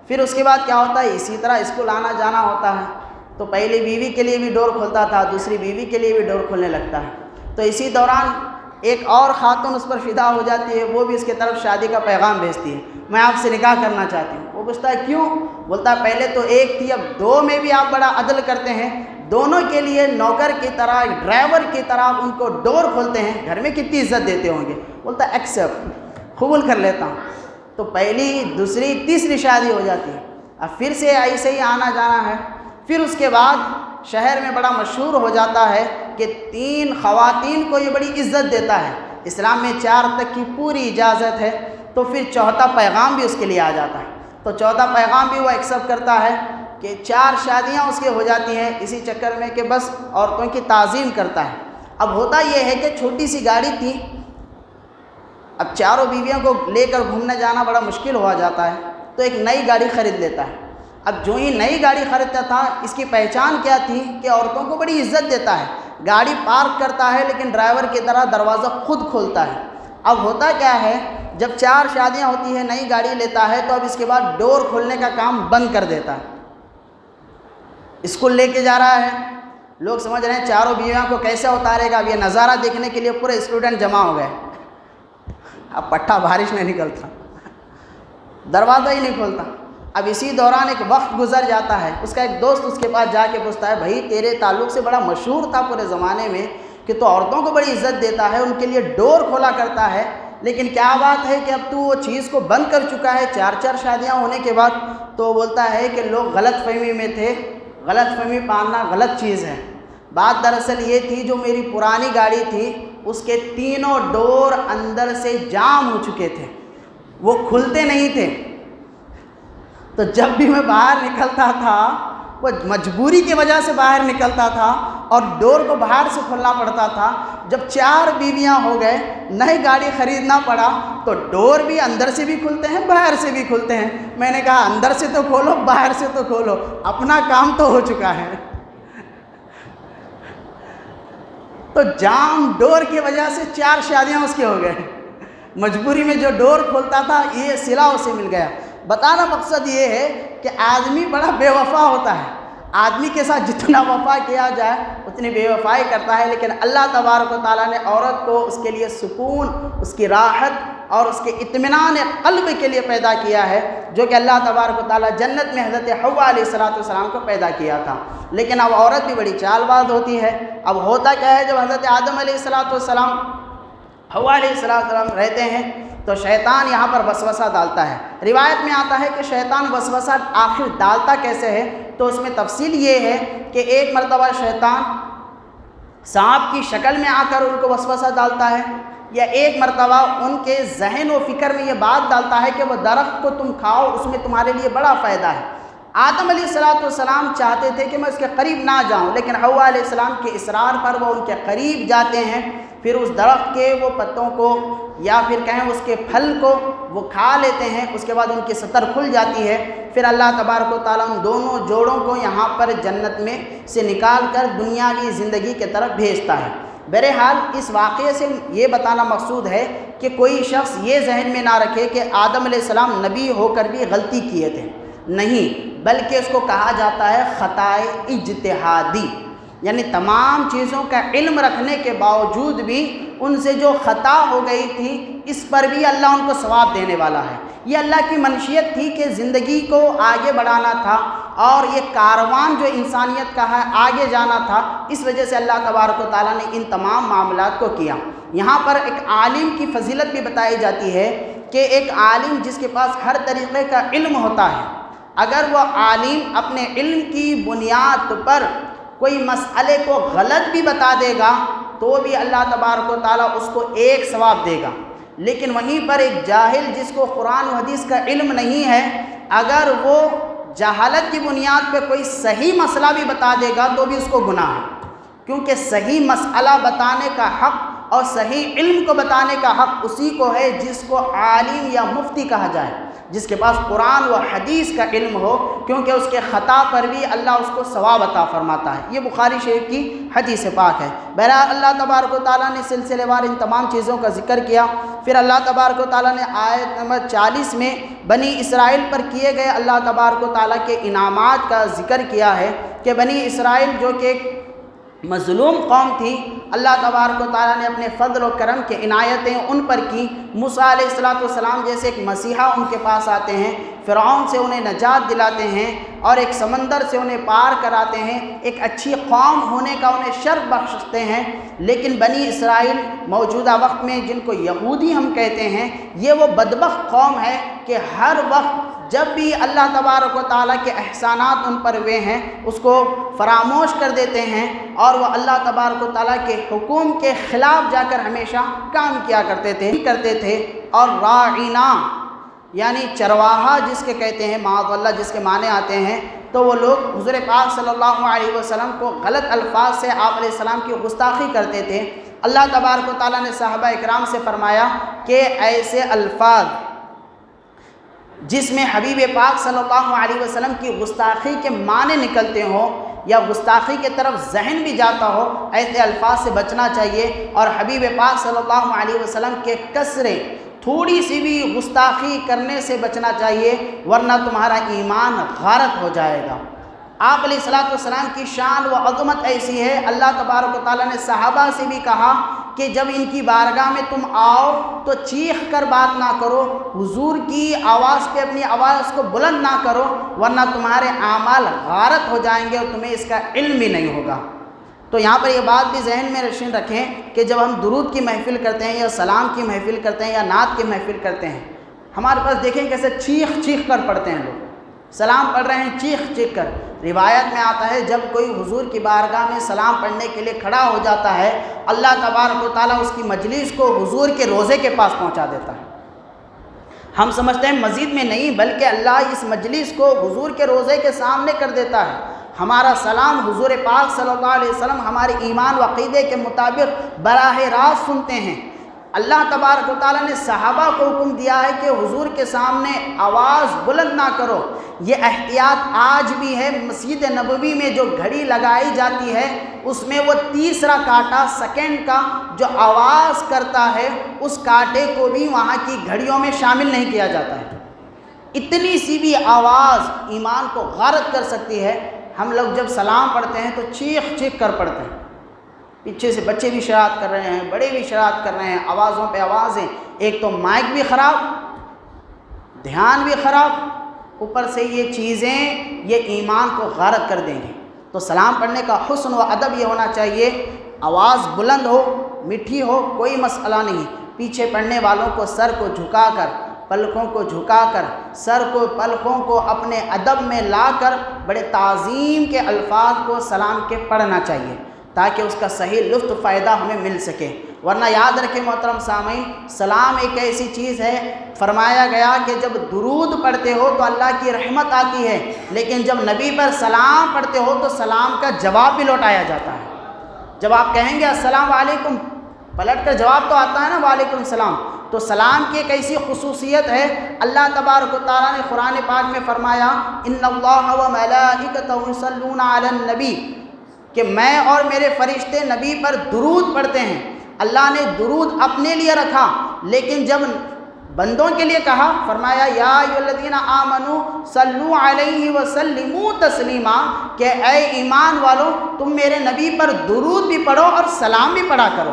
پھر اس کے بعد کیا ہوتا ہے، اسی طرح اسکول آنا جانا ہوتا ہے تو پہلی بیوی کے لیے بھی ڈور کھولتا تھا، دوسری بیوی کے لیے بھی ڈور کھولنے لگتا ہے۔ تو اسی دوران ایک اور خاتون اس پر فدا ہو جاتی ہے، وہ بھی اس کی طرف شادی کا پیغام بھیجتی ہے، میں آپ سے نکاح کرنا چاہتی ہوں۔ وہ پوچھتا ہے کیوں؟ بولتا ہے پہلے تو ایک تھی، اب دو میں بھی آپ بڑا عدل کرتے ہیں، دونوں کے لیے نوکر کی طرح، ڈرائیور کی طرح ان کو ڈور کھولتے ہیں، گھر میں کتنی عزت دیتے ہوں گے۔ بولتا ہے ایکسیپٹ، قبول کر لیتا ہوں۔ تو پہلی، دوسری، تیسری شادی ہو جاتی ہے۔ اب پھر سے ایسے ہی آنا جانا ہے۔ پھر اس کے بعد شہر میں بڑا مشہور ہو جاتا ہے کہ 3 خواتین کو یہ بڑی عزت دیتا ہے۔ اسلام میں 4 تک کی پوری اجازت ہے۔ تو پھر چوتھا پیغام بھی اس کے لیے آ جاتا ہے۔ تو چوتھا پیغام بھی وہ ایکسیپٹ کرتا ہے کہ 4 شادیاں اس کے ہو جاتی ہیں اسی چکر میں کہ بس عورتوں کی تعظیم کرتا ہے۔ اب ہوتا یہ ہے کہ چھوٹی سی گاڑی تھی، اب چاروں بیویوں کو لے کر گھومنے جانا بڑا مشکل ہوا جاتا ہے، تو ایک نئی گاڑی خرید لیتا ہے۔ اب جو ہی نئی گاڑی خریدتا تھا، اس کی پہچان کیا تھی کہ عورتوں کو بڑی عزت دیتا ہے، گاڑی پارک کرتا ہے لیکن ڈرائیور کی طرح دروازہ خود کھولتا ہے۔ اب ہوتا کیا ہے، جب 4 شادیاں ہوتی ہیں نئی گاڑی لیتا ہے تو اب اس کے بعد ڈور کھولنے کا کام بند کر دیتا ہے۔ اسکول لے کے جا رہا ہے، لوگ سمجھ رہے ہیں چاروں بیویوں کو کیسے اتارے گا، اب یہ نظارہ دیکھنے کے لیے پورے اسٹوڈنٹ جمع ہو گئے، اب پٹھا بارش نہیں نکلتا، دروازہ ہی نہیں کھولتا۔ اب اسی دوران ایک وقت گزر جاتا ہے، اس کا ایک دوست اس کے پاس جا کے پوچھتا ہے، بھائی تیرے تعلق سے بڑا مشہور تھا پورے زمانے میں کہ تو عورتوں کو بڑی عزت دیتا ہے، ان کے لیے ڈور کھولا کرتا ہے، لیکن کیا بات ہے کہ اب تو وہ چیز کو بند کر چکا ہے 4 شادیاں ہونے کے بعد؟ تو بولتا ہے کہ لوگ غلط فہمی میں تھے، غلط فہمی پالنا غلط چیز ہے۔ بات دراصل یہ تھی، جو میری پرانی گاڑی تھی اس کے 3 ڈور اندر سے جام ہو چکے تھے، وہ کھلتے نہیں تھے، تو جب بھی میں باہر نکلتا تھا وہ مجبوری کی وجہ سے باہر نکلتا تھا اور ڈور کو باہر سے کھولنا پڑتا تھا۔ جب 4 بیویاں ہو گئے، نئی گاڑی خریدنا پڑا تو ڈور بھی اندر سے بھی کھلتے ہیں باہر سے بھی کھلتے ہیں۔ میں نے کہا اندر سے تو کھولو باہر سے تو کھولو، اپنا کام تو ہو چکا ہے۔ تو جام ڈور کی وجہ سے 4 شادیاں اس کے ہو گئے، مجبوری میں جو ڈور کھولتا تھا یہ صلہ اسے مل گیا۔ بتانا مقصد یہ ہے کہ آدمی بڑا بے وفا ہوتا ہے، آدمی کے ساتھ جتنا وفا کیا جائے اتنی بے وفائی کرتا ہے، لیکن اللہ تبارک و تعالیٰ نے عورت کو اس کے لیے سکون، اس کی راحت اور اس کے اطمینان قلب کے لیے پیدا کیا ہے، جو کہ اللہ تبارک و تعالیٰ جنت میں حضرت حوا علیہ السلام کو پیدا کیا تھا۔ لیکن اب عورت بھی بڑی چال باز ہوتی ہے۔ اب ہوتا کیا ہے، جب حضرت آدم علیہ السلام حوا علیہ السلام رہتے ہیں تو شیطان یہاں پر وسوسہ ڈالتا ہے۔ روایت میں آتا ہے کہ شیطان وسوسہ آخر ڈالتا کیسے ہے، تو اس میں تفصیل یہ ہے کہ ایک مرتبہ شیطان سانپ کی شکل میں آ کر ان کو وسوسہ ڈالتا ہے، یا ایک مرتبہ ان کے ذہن و فکر میں یہ بات ڈالتا ہے کہ وہ درخت کو تم کھاؤ، اس میں تمہارے لیے بڑا فائدہ ہے۔ آدم علیہ السلام چاہتے تھے کہ میں اس کے قریب نہ جاؤں، لیکن حوا علیہ السلام کے اصرار پر وہ ان کے قریب جاتے ہیں، پھر اس درخت کے وہ پتوں کو یا پھر کہیں اس کے پھل کو وہ کھا لیتے ہیں، اس کے بعد ان کی سطر کھل جاتی ہے۔ پھر اللہ تبارک و تعالیٰ ان دونوں جوڑوں کو یہاں پر جنت میں سے نکال کر دنیاوی زندگی کی طرف بھیجتا ہے۔ بہرحال اس واقعے سے یہ بتانا مقصود ہے کہ کوئی شخص یہ ذہن میں نہ رکھے کہ آدم علیہ السلام نبی ہو کر بھی غلطی کیے تھے، نہیں، بلکہ اس کو کہا جاتا ہے خطائے اجتہادی، یعنی تمام چیزوں کا علم رکھنے کے باوجود بھی ان سے جو خطا ہو گئی تھی اس پر بھی اللہ ان کو ثواب دینے والا ہے۔ یہ اللہ کی منشیت تھی کہ زندگی کو آگے بڑھانا تھا اور یہ کاروان جو انسانیت کا ہے آگے جانا تھا، اس وجہ سے اللہ تبارک و تعالیٰ نے ان تمام معاملات کو کیا۔ یہاں پر ایک عالم کی فضیلت بھی بتائی جاتی ہے کہ ایک عالم جس کے پاس ہر طریقے کا علم ہوتا ہے، اگر وہ عالم اپنے علم کی بنیاد پر کوئی مسئلے کو غلط بھی بتا دے گا تو بھی اللہ تبارک و تعالیٰ اس کو ایک ثواب دے گا، لیکن وہیں پر ایک جاہل جس کو قرآن و حدیث کا علم نہیں ہے، اگر وہ جہالت کی بنیاد پہ کوئی صحیح مسئلہ بھی بتا دے گا تو بھی اس کو گناہ ہے، کیونکہ صحیح مسئلہ بتانے کا حق اور صحیح علم کو بتانے کا حق اسی کو ہے جس کو عالم یا مفتی کہا جائے، جس کے پاس قرآن و حدیث کا علم ہو، کیونکہ اس کے خطا پر بھی اللہ اس کو ثواب عطا فرماتا ہے۔ یہ بخاری شریف کی حدیث پاک ہے۔ بہرحال اللہ تبارک و تعالیٰ نے سلسلے وار ان تمام چیزوں کا ذکر کیا۔ پھر اللہ تبارک و تعالیٰ نے آیت نمبر 40 میں بنی اسرائیل پر کیے گئے اللہ تبارک و تعالیٰ کے انعامات کا ذکر کیا ہے کہ بنی اسرائیل جو کہ ایک مظلوم قوم تھی، اللہ تبارک و تعالیٰ نے اپنے فضل و کرم کے عنایتیں ان پر کی۔ موسیٰ علیہ السلام جیسے ایک مسیحا ان کے پاس آتے ہیں، فرعون سے انہیں نجات دلاتے ہیں اور ایک سمندر سے انہیں پار کراتے ہیں، ایک اچھی قوم ہونے کا انہیں شرف بخشتے ہیں۔ لیکن بنی اسرائیل موجودہ وقت میں جن کو یہودی ہم کہتے ہیں، یہ وہ بدبخت قوم ہے کہ ہر وقت جب بھی اللہ تبارک و تعالیٰ کے احسانات ان پر ہوئے ہیں اس کو فراموش کر دیتے ہیں، اور وہ اللہ تبارک و تعالیٰ کے حکم کے خلاف جا کر ہمیشہ کام کیا کرتے تھے۔ اور راعینا یعنی چرواہا جس کے کہتے ہیں، معاذ اللہ، جس کے معنی آتے ہیں، تو وہ لوگ حضور پاک صلی اللہ علیہ وسلم کو غلط الفاظ سے آپ علیہ السلام کی گستاخی کرتے تھے۔ اللہ تبارک و تعالیٰ نے صحابہ اکرام سے فرمایا کہ ایسے الفاظ جس میں حبیب پاک صلی اللہ علیہ وسلم کی گستاخی کے معنی نکلتے ہوں، یا گستاخی کی طرف ذہن بھی جاتا ہو، ایسے الفاظ سے بچنا چاہیے، اور حبیب پاک صلی اللہ علیہ وسلم کے کسرے تھوڑی سی بھی گستاخی کرنے سے بچنا چاہیے، ورنہ تمہارا ایمان غارت ہو جائے گا۔ آپ علیہ الصلوۃ والسلام کی شان و عظمت ایسی ہے، اللہ تبارک و تعالیٰ نے صحابہ سے بھی کہا کہ جب ان کی بارگاہ میں تم آؤ تو چیخ کر بات نہ کرو، حضور کی آواز پہ اپنی آواز کو بلند نہ کرو، ورنہ تمہارے اعمال غارت ہو جائیں گے اور تمہیں اس کا علم بھی نہیں ہوگا۔ تو یہاں پر یہ بات بھی ذہن میں نشین رکھیں کہ جب ہم درود کی محفل کرتے ہیں یا سلام کی محفل کرتے ہیں یا نعت کی محفل کرتے ہیں، ہمارے پاس دیکھیں کیسے چیخ چیخ کر پڑھتے ہیں لوگ، سلام پڑھ رہے ہیں چیخ چیخ کر۔ روایت میں آتا ہے جب کوئی حضور کی بارگاہ میں سلام پڑھنے کے لیے کھڑا ہو جاتا ہے، اللہ تبارک و تعالیٰ اس کی مجلس کو حضور کے روضے کے پاس پہنچا دیتا ہے۔ ہم سمجھتے ہیں مسجد میں نہیں، بلکہ اللہ اس مجلس کو حضور کے روضے کے سامنے کر دیتا ہے۔ ہمارا سلام حضور پاک صلی اللہ علیہ وسلم ہمارے ایمان و عقیدے کے مطابق براہ راست سنتے ہیں۔ اللہ تبارک و تعالیٰ نے صحابہ کو حکم دیا ہے کہ حضور کے سامنے آواز بلند نہ کرو۔ یہ احتیاط آج بھی ہے۔ مسجد نبوی میں جو گھڑی لگائی جاتی ہے اس میں وہ تیسرا کانٹا سیکنڈ کا جو آواز کرتا ہے، اس کانٹے کو بھی وہاں کی گھڑیوں میں شامل نہیں کیا جاتا ہے۔ اتنی سی بھی آواز ایمان کو غارت کر سکتی ہے۔ ہم لوگ جب سلام پڑھتے ہیں تو چیخ چیخ کر پڑھتے ہیں، پیچھے سے بچے بھی شرارت کر رہے ہیں، بڑے بھی شرارت کر رہے ہیں، آوازوں پہ آوازیں، ایک تو مائک بھی خراب، دھیان بھی خراب، اوپر سے یہ چیزیں یہ ایمان کو غارت کر دیں گے۔ تو سلام پڑھنے کا حسن و ادب یہ ہونا چاہیے، آواز بلند ہو، میٹھی ہو، کوئی مسئلہ نہیں، پیچھے پڑھنے والوں کو سر کو جھکا کر، پلکوں کو جھکا کر، سر کو پلکوں کو اپنے ادب میں لا کر بڑے تعظیم کے الفاظ کو سلام کے پڑھنا چاہیے تاکہ اس کا صحیح لطف فائدہ ہمیں مل سکے۔ ورنہ یاد رکھیں محترم سامعین، سلام ایک ایسی چیز ہے، فرمایا گیا کہ جب درود پڑھتے ہو تو اللہ کی رحمت آتی ہے، لیکن جب نبی پر سلام پڑھتے ہو تو سلام کا جواب بھی لوٹایا جاتا ہے۔ جب آپ کہیں گے السلام علیکم، پلٹ کر جواب تو آتا ہے نا وعلیکم السلام۔ تو سلام کی ایک ایسی خصوصیت ہے، اللہ تبارک و تعالیٰ نے قرآن پاک میں فرمایا ان اللہ وملائکتہ یصلون علی النبی، کہ میں اور میرے فرشتے نبی پر درود پڑھتے ہیں۔ اللہ نے درود اپنے لیے رکھا، لیکن جب بندوں کے لیے کہا فرمایا یا ایھا الذین آمنوا صلوا علیہ وسلموا تسلیما، کہ اے ایمان والو تم میرے نبی پر درود بھی پڑھو اور سلام بھی پڑھا کرو۔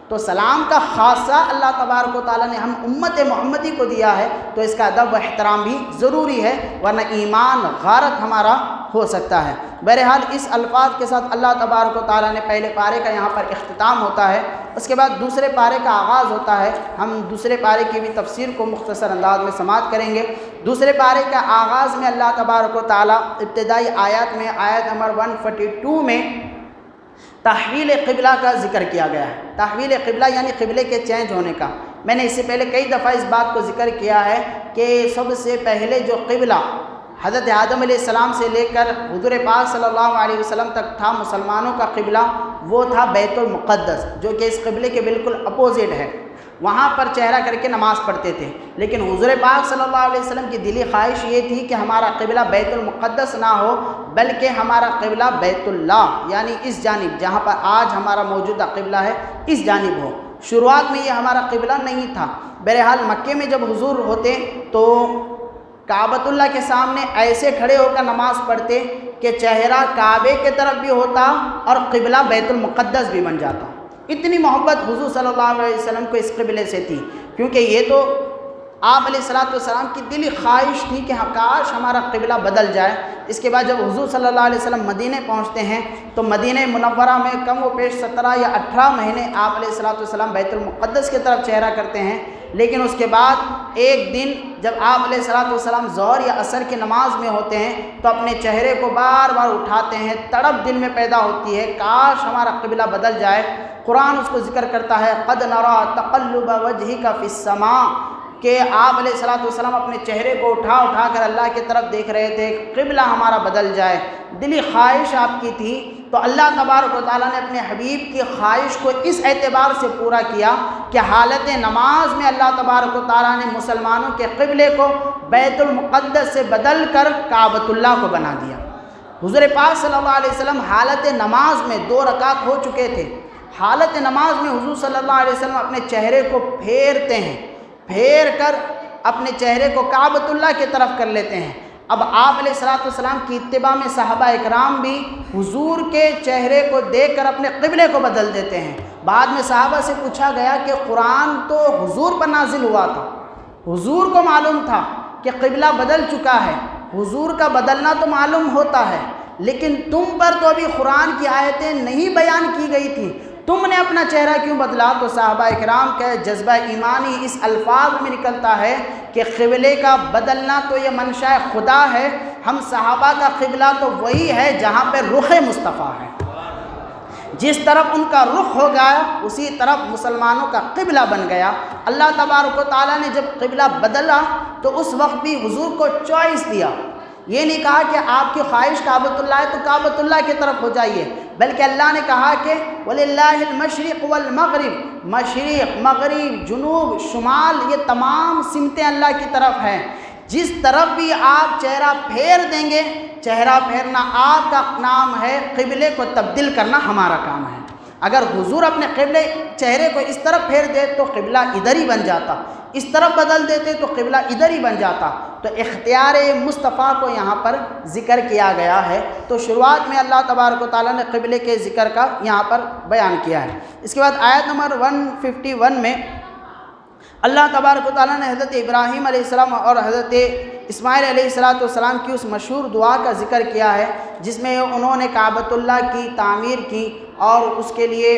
تو سلام کا خاصہ اللہ تبارک و تعالیٰ نے ہم امت محمدی کو دیا ہے، تو اس کا ادب و احترام بھی ضروری ہے، ورنہ ایمان غارت ہمارا ہو سکتا ہے۔ بہرحال اس الفاظ کے ساتھ اللہ تبارک و تعالیٰ نے پہلے پارے کا یہاں پر اختتام ہوتا ہے، اس کے بعد دوسرے پارے کا آغاز ہوتا ہے۔ ہم دوسرے پارے کی بھی تفسیر کو مختصر انداز میں سماعت کریں گے۔ دوسرے پارے کا آغاز میں اللہ تبارک و تعالیٰ ابتدائی آیات میں آیت نمبر 142 میں تحویل قبلہ کا ذکر کیا گیا ہے۔ تحویل قبلہ یعنی قبلے کے چینج ہونے کا۔ میں نے اس سے پہلے کئی دفعہ اس بات کو ذکر کیا ہے کہ سب سے پہلے جو قبلہ حضرت آدم علیہ السلام سے لے کر حضور پاک صلی اللہ علیہ وسلم تک تھا مسلمانوں کا قبلہ، وہ تھا بیت المقدس، جو کہ اس قبلے کے بالکل اپوزٹ ہے۔ وہاں پر چہرہ کر کے نماز پڑھتے تھے، لیکن حضور پاک صلی اللہ علیہ وسلم کی دلی خواہش یہ تھی کہ ہمارا قبلہ بیت المقدس نہ ہو، بلکہ ہمارا قبلہ بیت اللہ یعنی اس جانب جہاں پر آج ہمارا موجودہ قبلہ ہے اس جانب ہو۔ شروعات میں یہ ہمارا قبلہ نہیں تھا۔ بہرحال مکے میں جب حضور ہوتے تو کعبۃ اللہ کے سامنے ایسے کھڑے ہو کر نماز پڑھتے کہ چہرہ کعبے کی طرف بھی ہوتا اور قبلہ بیت المقدس بھی بن جاتا۔ اتنی محبت حضور صلی اللہ علیہ وسلم کو اس قبلے سے تھی، کیونکہ یہ تو آپ علیہ الصلوۃ والسلام کی دلی خواہش تھی کہ کاش ہمارا قبلہ بدل جائے۔ اس کے بعد جب حضور صلی اللہ علیہ وسلم مدینہ پہنچتے ہیں تو مدینہ منورہ میں کم و بیش 17 یا 18 مہینے آپ علیہ الصلوۃ والسلام بیت المقدس کی طرف چہرہ کرتے ہیں، لیکن اس کے بعد ایک دن جب آپ علیہ الصلوۃ والسلام ظہر یا عصر کی نماز میں ہوتے ہیں تو اپنے چہرے کو بار بار اٹھاتے ہیں، تڑپ دل میں پیدا ہوتی ہے کاش ہمارا قبلہ بدل جائے۔ قرآن اس کو ذکر کرتا ہے قد نرى تقلب وجهك في السماء، کہ آپ علیہ الصلوۃ والسلام اپنے چہرے کو اٹھا اٹھا کر اللہ کی طرف دیکھ رہے تھے، قبلہ ہمارا بدل جائے، دلی خواہش آپ کی تھی۔ تو اللہ تبارک و تعالیٰ نے اپنے حبیب کی خواہش کو اس اعتبار سے پورا کیا کہ حالت نماز میں اللہ تبارک و تعالیٰ نے مسلمانوں کے قبلے کو بیت المقدس سے بدل کر کعبۃ اللہ کو بنا دیا۔ حضور پاک صلی اللہ علیہ وسلم حالت نماز میں 2 رکعت ہو چکے تھے، حالت نماز میں حضور صلی اللہ علیہ وسلم اپنے چہرے کو پھیرتے ہیں، پھیر کر اپنے چہرے کو کعبۃ اللہ کی طرف کر لیتے ہیں۔ اب آپ علیہ الصلوۃ والسلام کی اتباع میں صحابہ اکرام بھی حضور کے چہرے کو دیکھ کر اپنے قبلے کو بدل دیتے ہیں۔ بعد میں صحابہ سے پوچھا گیا کہ قرآن تو حضور پر نازل ہوا تھا، حضور کو معلوم تھا کہ قبلہ بدل چکا ہے، حضور کا بدلنا تو معلوم ہوتا ہے، لیکن تم پر تو ابھی قرآن کی آیتیں نہیں بیان کی گئی تھیں، تم نے اپنا چہرہ کیوں بدلا؟ تو صحابہ اکرام کا جذبہ ایمانی اس الفاظ میں نکلتا ہے کہ قبلے کا بدلنا تو یہ منشاء خدا ہے، ہم صحابہ کا قبلہ تو وہی ہے جہاں پہ رخ مصطفیٰ ہے، جس طرف ان کا رخ ہو گیا اسی طرف مسلمانوں کا قبلہ بن گیا۔ اللہ تبارک و تعالیٰ نے جب قبلہ بدلا تو اس وقت بھی حضور کو چوائس دیا، یہ نہیں کہا کہ آپ کی خواہش کعبۃ اللہ ہے تو کعبۃ اللہ کی طرف ہو جائیے، بلکہ اللہ نے کہا کہ وَلِلَّهِ الْمَشْرِقُ وَالْمَغْرِبُ، مشرق، مغرب، جنوب، شمال، یہ تمام سمتیں اللہ کی طرف ہیں، جس طرف بھی آپ چہرہ پھیر دیں گے، چہرہ پھیرنا آپ کا نام ہے، قبلے کو تبدیل کرنا ہمارا کام ہے۔ اگر حضور اپنے قبلے چہرے کو اس طرف پھیر دے تو قبلہ ادھر ہی بن جاتا، اس طرف بدل دیتے تو قبلہ ادھر ہی بن جاتا، تو اختیار مصطفیٰ کو یہاں پر ذکر کیا گیا ہے۔ تو شروعات میں اللہ تبارک و تعالیٰ نے قبلے کے ذکر کا یہاں پر بیان کیا ہے۔ اس کے بعد آیت نمبر 151 میں اللہ تبارک و تعالیٰ نے حضرت ابراہیم علیہ السلام اور حضرت اسماعیل علیہ السلام کی اس مشہور دعا کا ذکر کیا ہے، جس میں انہوں نے کعبۃ اللہ کی تعمیر کی اور اس کے لیے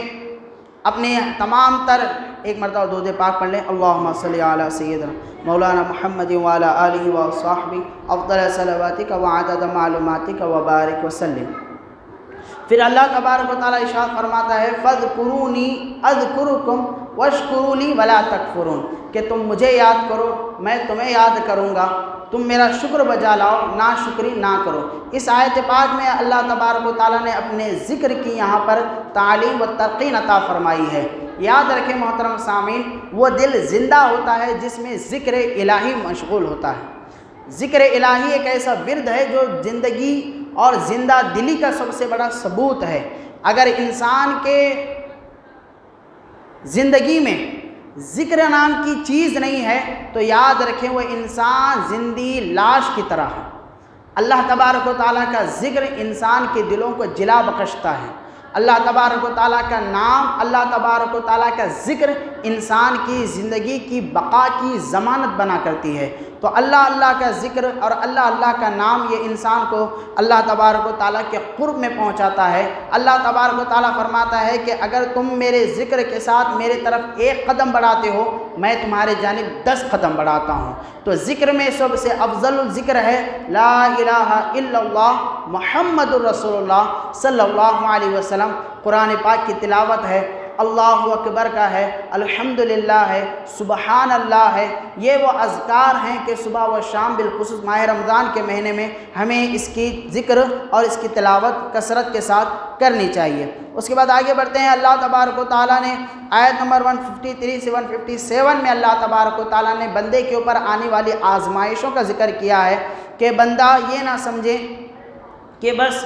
اپنے تمام تر، ایک مرتبہ درود پاک پڑھ لیں، اللہم صلی علی سیدنا مولانا محمد وعلی آلہ وصحبہ افضل صلواتک وعدد معلوماتک وبارک وسلم۔ پھر اللہ تبارک و تعالیٰ ارشاد فرماتا ہے فاذکرونی اذکرکم واشکروا لی ولا تکفرون، کہ تم مجھے یاد کرو میں تمہیں یاد کروں گا، تم میرا شکر بجا لاؤ، ناشکری نہ کرو۔ اس آیت پاک میں اللہ تبارک و تعالیٰ نے اپنے ذکر کی یہاں پر تعلیم و تلقین عطا فرمائی ہے۔ یاد رکھیں محترم سامعین، وہ دل زندہ ہوتا ہے جس میں ذکر الہی مشغول ہوتا ہے۔ ذکر الہی ایک ایسا ورد ہے جو زندگی اور زندہ دلی کا سب سے بڑا ثبوت ہے۔ اگر انسان کے زندگی میں ذکر نام کی چیز نہیں ہے تو یاد رکھیں وہ انسان زندی لاش کی طرح ہے۔ اللہ تبارک و تعالیٰ کا ذکر انسان کے دلوں کو جلا بخشتا ہے۔ اللہ تبارک و تعالیٰ کا نام، اللہ تبارک و تعالیٰ کا ذکر انسان کی زندگی کی بقا کی ضمانت بنا کرتی ہے۔ تو اللہ کا ذکر اور اللہ کا نام یہ انسان کو اللہ تبارک و تعالیٰ کے قرب میں پہنچاتا ہے۔ اللہ تبارک و تعالیٰ فرماتا ہے کہ اگر تم میرے ذکر کے ساتھ میرے طرف 1 قدم بڑھاتے ہو میں تمہارے جانب 10 قدم بڑھاتا ہوں۔ تو ذکر میں سب سے افضل ذکر ہے لا الہ الا اللہ محمد الرسول اللہ صلی اللہ علیہ وسلم۔ قرآن پاک کی تلاوت ہے، اللہ اکبر کا ہے، الحمدللہ ہے، سبحان اللہ ہے۔ یہ وہ اذکار ہیں کہ صبح و شام بالخصوص ماہ رمضان کے مہینے میں ہمیں اس کی ذکر اور اس کی تلاوت کثرت کے ساتھ کرنی چاہیے۔ اس کے بعد آگے بڑھتے ہیں۔ اللہ تبارک و تعالیٰ نے آیت نمبر 153 سے 157 میں اللہ تبارک و تعالیٰ نے بندے کے اوپر آنے والی آزمائشوں کا ذکر کیا ہے کہ بندہ یہ نہ سمجھے کہ بس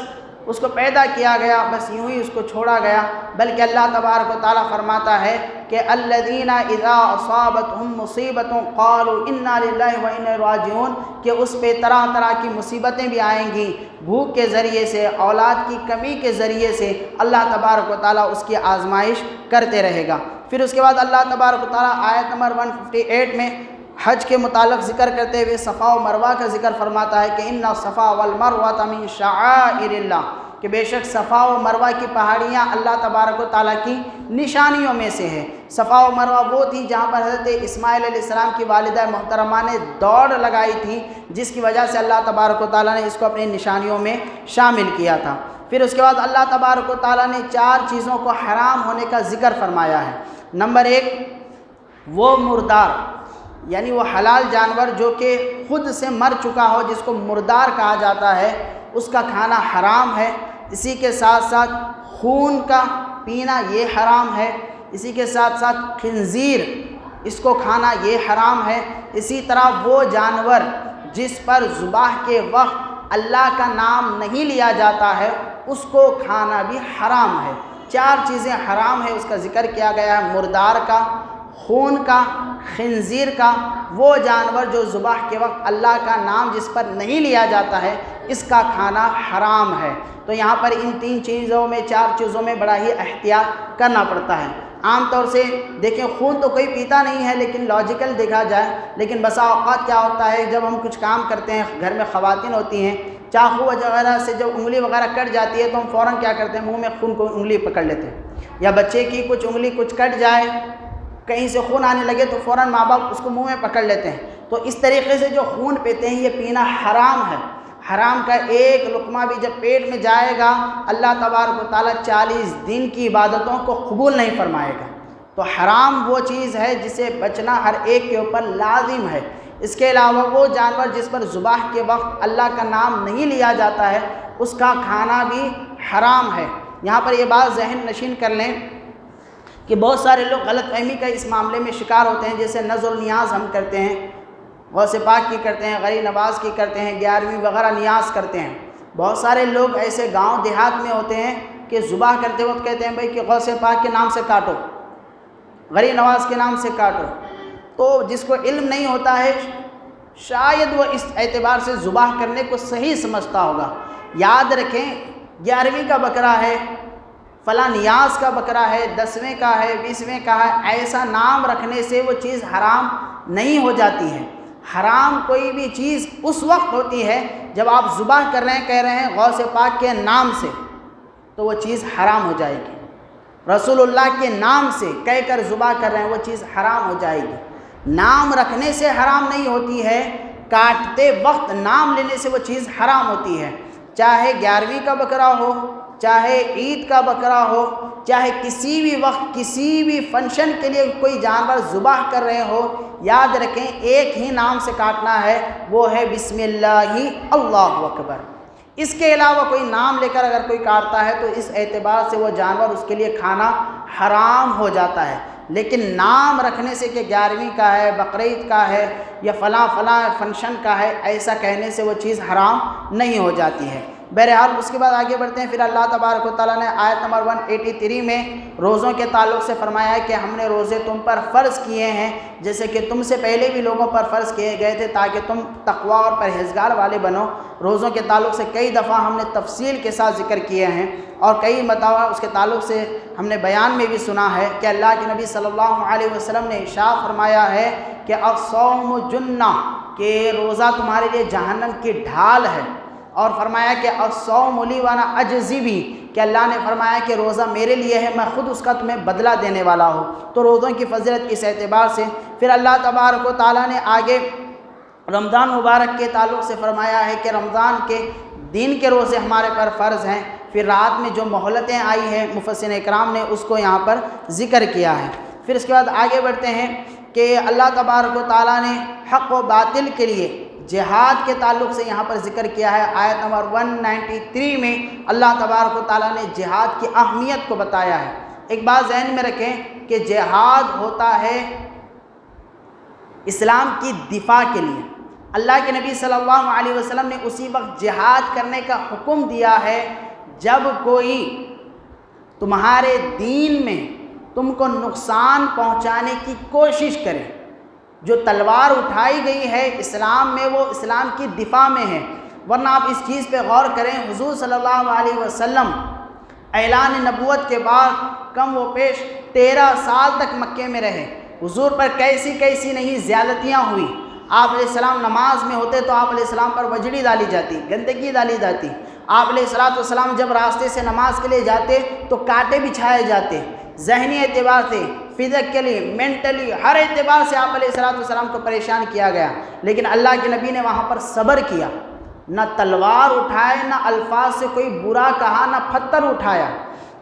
اس کو پیدا کیا گیا بس یوں ہی اس کو چھوڑا گیا، بلکہ اللہ تبارک و تعالیٰ فرماتا ہے کہ الذین اذا اصابتہم مصیبت قالوا انا للہ و انا الیہ راجعون، کہ اس پہ طرح طرح کی مصیبتیں بھی آئیں گی، بھوک کے ذریعے سے، اولاد کی کمی کے ذریعے سے اللہ تبارک و تعالیٰ اس کی آزمائش کرتے رہے گا۔ پھر اس کے بعد اللہ تبارک و تعالیٰ آیت نمبر 158 میں حج کے متعلق ذکر کرتے ہوئے صفا و مروہ کا ذکر فرماتا ہے کہ ان الصفا والمروہ من شعائر اللہ، کہ بے شک صفا و مروہ کی پہاڑیاں اللہ تبارک و تعالیٰ کی نشانیوں میں سے ہے۔ صفا و مروہ وہ تھی جہاں پر حضرت اسماعیل علیہ السلام کی والدہ محترمہ نے دوڑ لگائی تھی، جس کی وجہ سے اللہ تبارک و تعالیٰ نے اس کو اپنی نشانیوں میں شامل کیا تھا۔ پھر اس کے بعد اللہ تبارک و تعالیٰ نے 4 چیزوں کو حرام ہونے کا ذکر فرمایا ہے۔ نمبر 1 وہ مردار، یعنی وہ حلال جانور جو کہ خود سے مر چکا ہو، جس کو مردار کہا جاتا ہے، اس کا کھانا حرام ہے۔ اسی کے ساتھ ساتھ خون کا پینا یہ حرام ہے۔ اسی کے ساتھ ساتھ خنزیر، اس کو کھانا یہ حرام ہے۔ اسی طرح وہ جانور جس پر ذبح کے وقت اللہ کا نام نہیں لیا جاتا ہے اس کو کھانا بھی حرام ہے۔ 4 چیزیں حرام ہے، اس کا ذکر کیا گیا ہے: مردار کا، خون کا، خنزیر کا، وہ جانور جو ذبح کے وقت اللہ کا نام جس پر نہیں لیا جاتا ہے اس کا کھانا حرام ہے۔ تو یہاں پر ان 3 چیزوں میں 4 چیزوں میں بڑا ہی احتیاط کرنا پڑتا ہے۔ عام طور سے دیکھیں خون تو کوئی پیتا نہیں ہے، لیکن لاجیکل دیکھا جائے، لیکن بسا اوقات کیا ہوتا ہے جب ہم کچھ کام کرتے ہیں، گھر میں خواتین ہوتی ہیں، چاقو وغیرہ سے جب انگلی وغیرہ کٹ جاتی ہے تو ہم فوراً کیا کرتے ہیں، منہ میں خون کو انگلی پکڑ لیتے ہیں، یا بچے کی کچھ انگلی کچھ کٹ جائے، کہیں سے خون آنے لگے تو فوراً ماں باپ اس کو منہ میں پکڑ لیتے ہیں۔ تو اس طریقے سے جو خون پیتے ہیں یہ پینا حرام ہے۔ حرام کا ایک لقمہ بھی جب پیٹ میں جائے گا اللہ تبارک و تعالیٰ 40 دن کی عبادتوں کو قبول نہیں فرمائے گا۔ تو حرام وہ چیز ہے جسے بچنا ہر ایک کے اوپر لازم ہے۔ اس کے علاوہ وہ جانور جس پر ذبح کے وقت اللہ کا نام نہیں لیا جاتا ہے اس کا کھانا بھی حرام ہے۔ یہاں پر یہ بات ذہن نشین کر لیں کہ بہت سارے لوگ غلط فہمی کا اس معاملے میں شکار ہوتے ہیں، جیسے نذر و نیاز ہم کرتے ہیں، غوث پاک کی کرتے ہیں، غریب نواز کی کرتے ہیں، 11ویں وغیرہ نیاز کرتے ہیں۔ بہت سارے لوگ ایسے گاؤں دیہات میں ہوتے ہیں کہ ذبح کرتے وقت کہتے ہیں بھائی کہ غوث پاک کے نام سے کاٹو، غریب نواز کے نام سے کاٹو۔ تو جس کو علم نہیں ہوتا ہے شاید وہ اس اعتبار سے ذبح کرنے کو صحیح سمجھتا ہوگا۔ یاد رکھیں 11ویں کا بکرا ہے، فلاں نیاز کا بکرا ہے، 10ویں کا ہے، 20ویں کا ہے، ایسا نام رکھنے سے وہ چیز حرام نہیں ہو جاتی ہے۔ حرام کوئی بھی چیز اس وقت ہوتی ہے جب آپ ذبح کر رہے ہیں، کہہ رہے ہیں غوث پاک کے نام سے، تو وہ چیز حرام ہو جائے گی۔ رسول اللہ کے نام سے کہہ کر ذبح کر رہے ہیں، وہ چیز حرام ہو جائے گی۔ نام رکھنے سے حرام نہیں ہوتی ہے، کاٹتے وقت نام لینے سے وہ چیز حرام ہوتی ہے۔ چاہے 11ویں کا بکرا ہو، چاہے عید کا بکرا ہو، چاہے کسی بھی وقت کسی بھی فنکشن کے لیے کوئی جانور ذبح کر رہے ہو، یاد رکھیں ایک ہی نام سے کاٹنا ہے، وہ ہے بسم اللہ اللہ اکبر۔ اس کے علاوہ کوئی نام لے کر اگر کوئی کاٹتا ہے تو اس اعتبار سے وہ جانور اس کے لیے کھانا حرام ہو جاتا ہے۔ لیکن نام رکھنے سے کہ 11ویں کا ہے، بقرعید کا ہے، یا فلاں فلاں فنکشن کا ہے، ایسا کہنے سے وہ چیز حرام نہیں ہو جاتی ہے۔ بہرحال اس کے بعد آگے بڑھتے ہیں۔ پھر اللہ تبارک و تعالیٰ نے آیت نمبر 183 میں روزوں کے تعلق سے فرمایا ہے کہ ہم نے روزے تم پر فرض کیے ہیں جیسے کہ تم سے پہلے بھی لوگوں پر فرض کیے گئے تھے تاکہ تم تقویٰ اور پرہیزگار والے بنو۔ روزوں کے تعلق سے کئی دفعہ ہم نے تفصیل کے ساتھ ذکر کیے ہیں، اور کئی مرتبہ اس کے تعلق سے ہم نے بیان میں بھی سنا ہے کہ اللہ کے نبی صلی اللہ علیہ وسلم نے ارشاد فرمایا ہے کہ الصوم جنہ، کہ روزہ تمہارے لیے جہنم کی ڈھال ہے، اور فرمایا کہ الصوم لی وانا اجزی بھی، کہ اللہ نے فرمایا کہ روزہ میرے لیے ہے، میں خود اس کا تمہیں بدلہ دینے والا ہوں۔ تو روزوں کی فضیلت اس اعتبار سے پھر اللہ تبارک و تعالیٰ نے آگے رمضان مبارک کے تعلق سے فرمایا ہے کہ رمضان کے دن کے روزے ہمارے پر فرض ہیں۔ پھر رات میں جو مہلتیں آئی ہیں مفسرین اکرام نے اس کو یہاں پر ذکر کیا ہے۔ پھر اس کے بعد آگے بڑھتے ہیں کہ اللہ تبارک و تعالیٰ نے حق و باطل کے لیے جہاد کے تعلق سے یہاں پر ذکر کیا ہے۔ آیت نمبر 193 میں اللہ تبارک و تعالیٰ نے جہاد کی اہمیت کو بتایا ہے۔ ایک بات ذہن میں رکھیں کہ جہاد ہوتا ہے اسلام کی دفاع کے لیے۔ اللہ کے نبی صلی اللہ علیہ وسلم نے اسی وقت جہاد کرنے کا حکم دیا ہے جب کوئی تمہارے دین میں تم کو نقصان پہنچانے کی کوشش کرے۔ جو تلوار اٹھائی گئی ہے اسلام میں وہ اسلام کی دفاع میں ہے، ورنہ آپ اس چیز پہ غور کریں، حضور صلی اللہ علیہ وسلم اعلان نبوت کے بعد کم و پیش 13 سال تک مکے میں رہے۔ حضور پر کیسی نہیں زیادتیاں ہوئی۔ آپ علیہ السلام نماز میں ہوتے تو آپ علیہ السلام پر وجڑی ڈالی جاتی، گندگی ڈالی جاتی۔ آپ علیہ السلام جب راستے سے نماز کے لیے جاتے تو کانٹے بچھائے جاتے۔ ذہنی اعتبار سے، فزیکلی، مینٹلی، ہر اعتبار سے آپ علیہ السلام کو پریشان کیا گیا، لیکن اللہ کے نبی نے وہاں پر صبر کیا، نہ تلوار اٹھائے، نہ الفاظ سے کوئی برا کہا، نہ پتھر اٹھایا،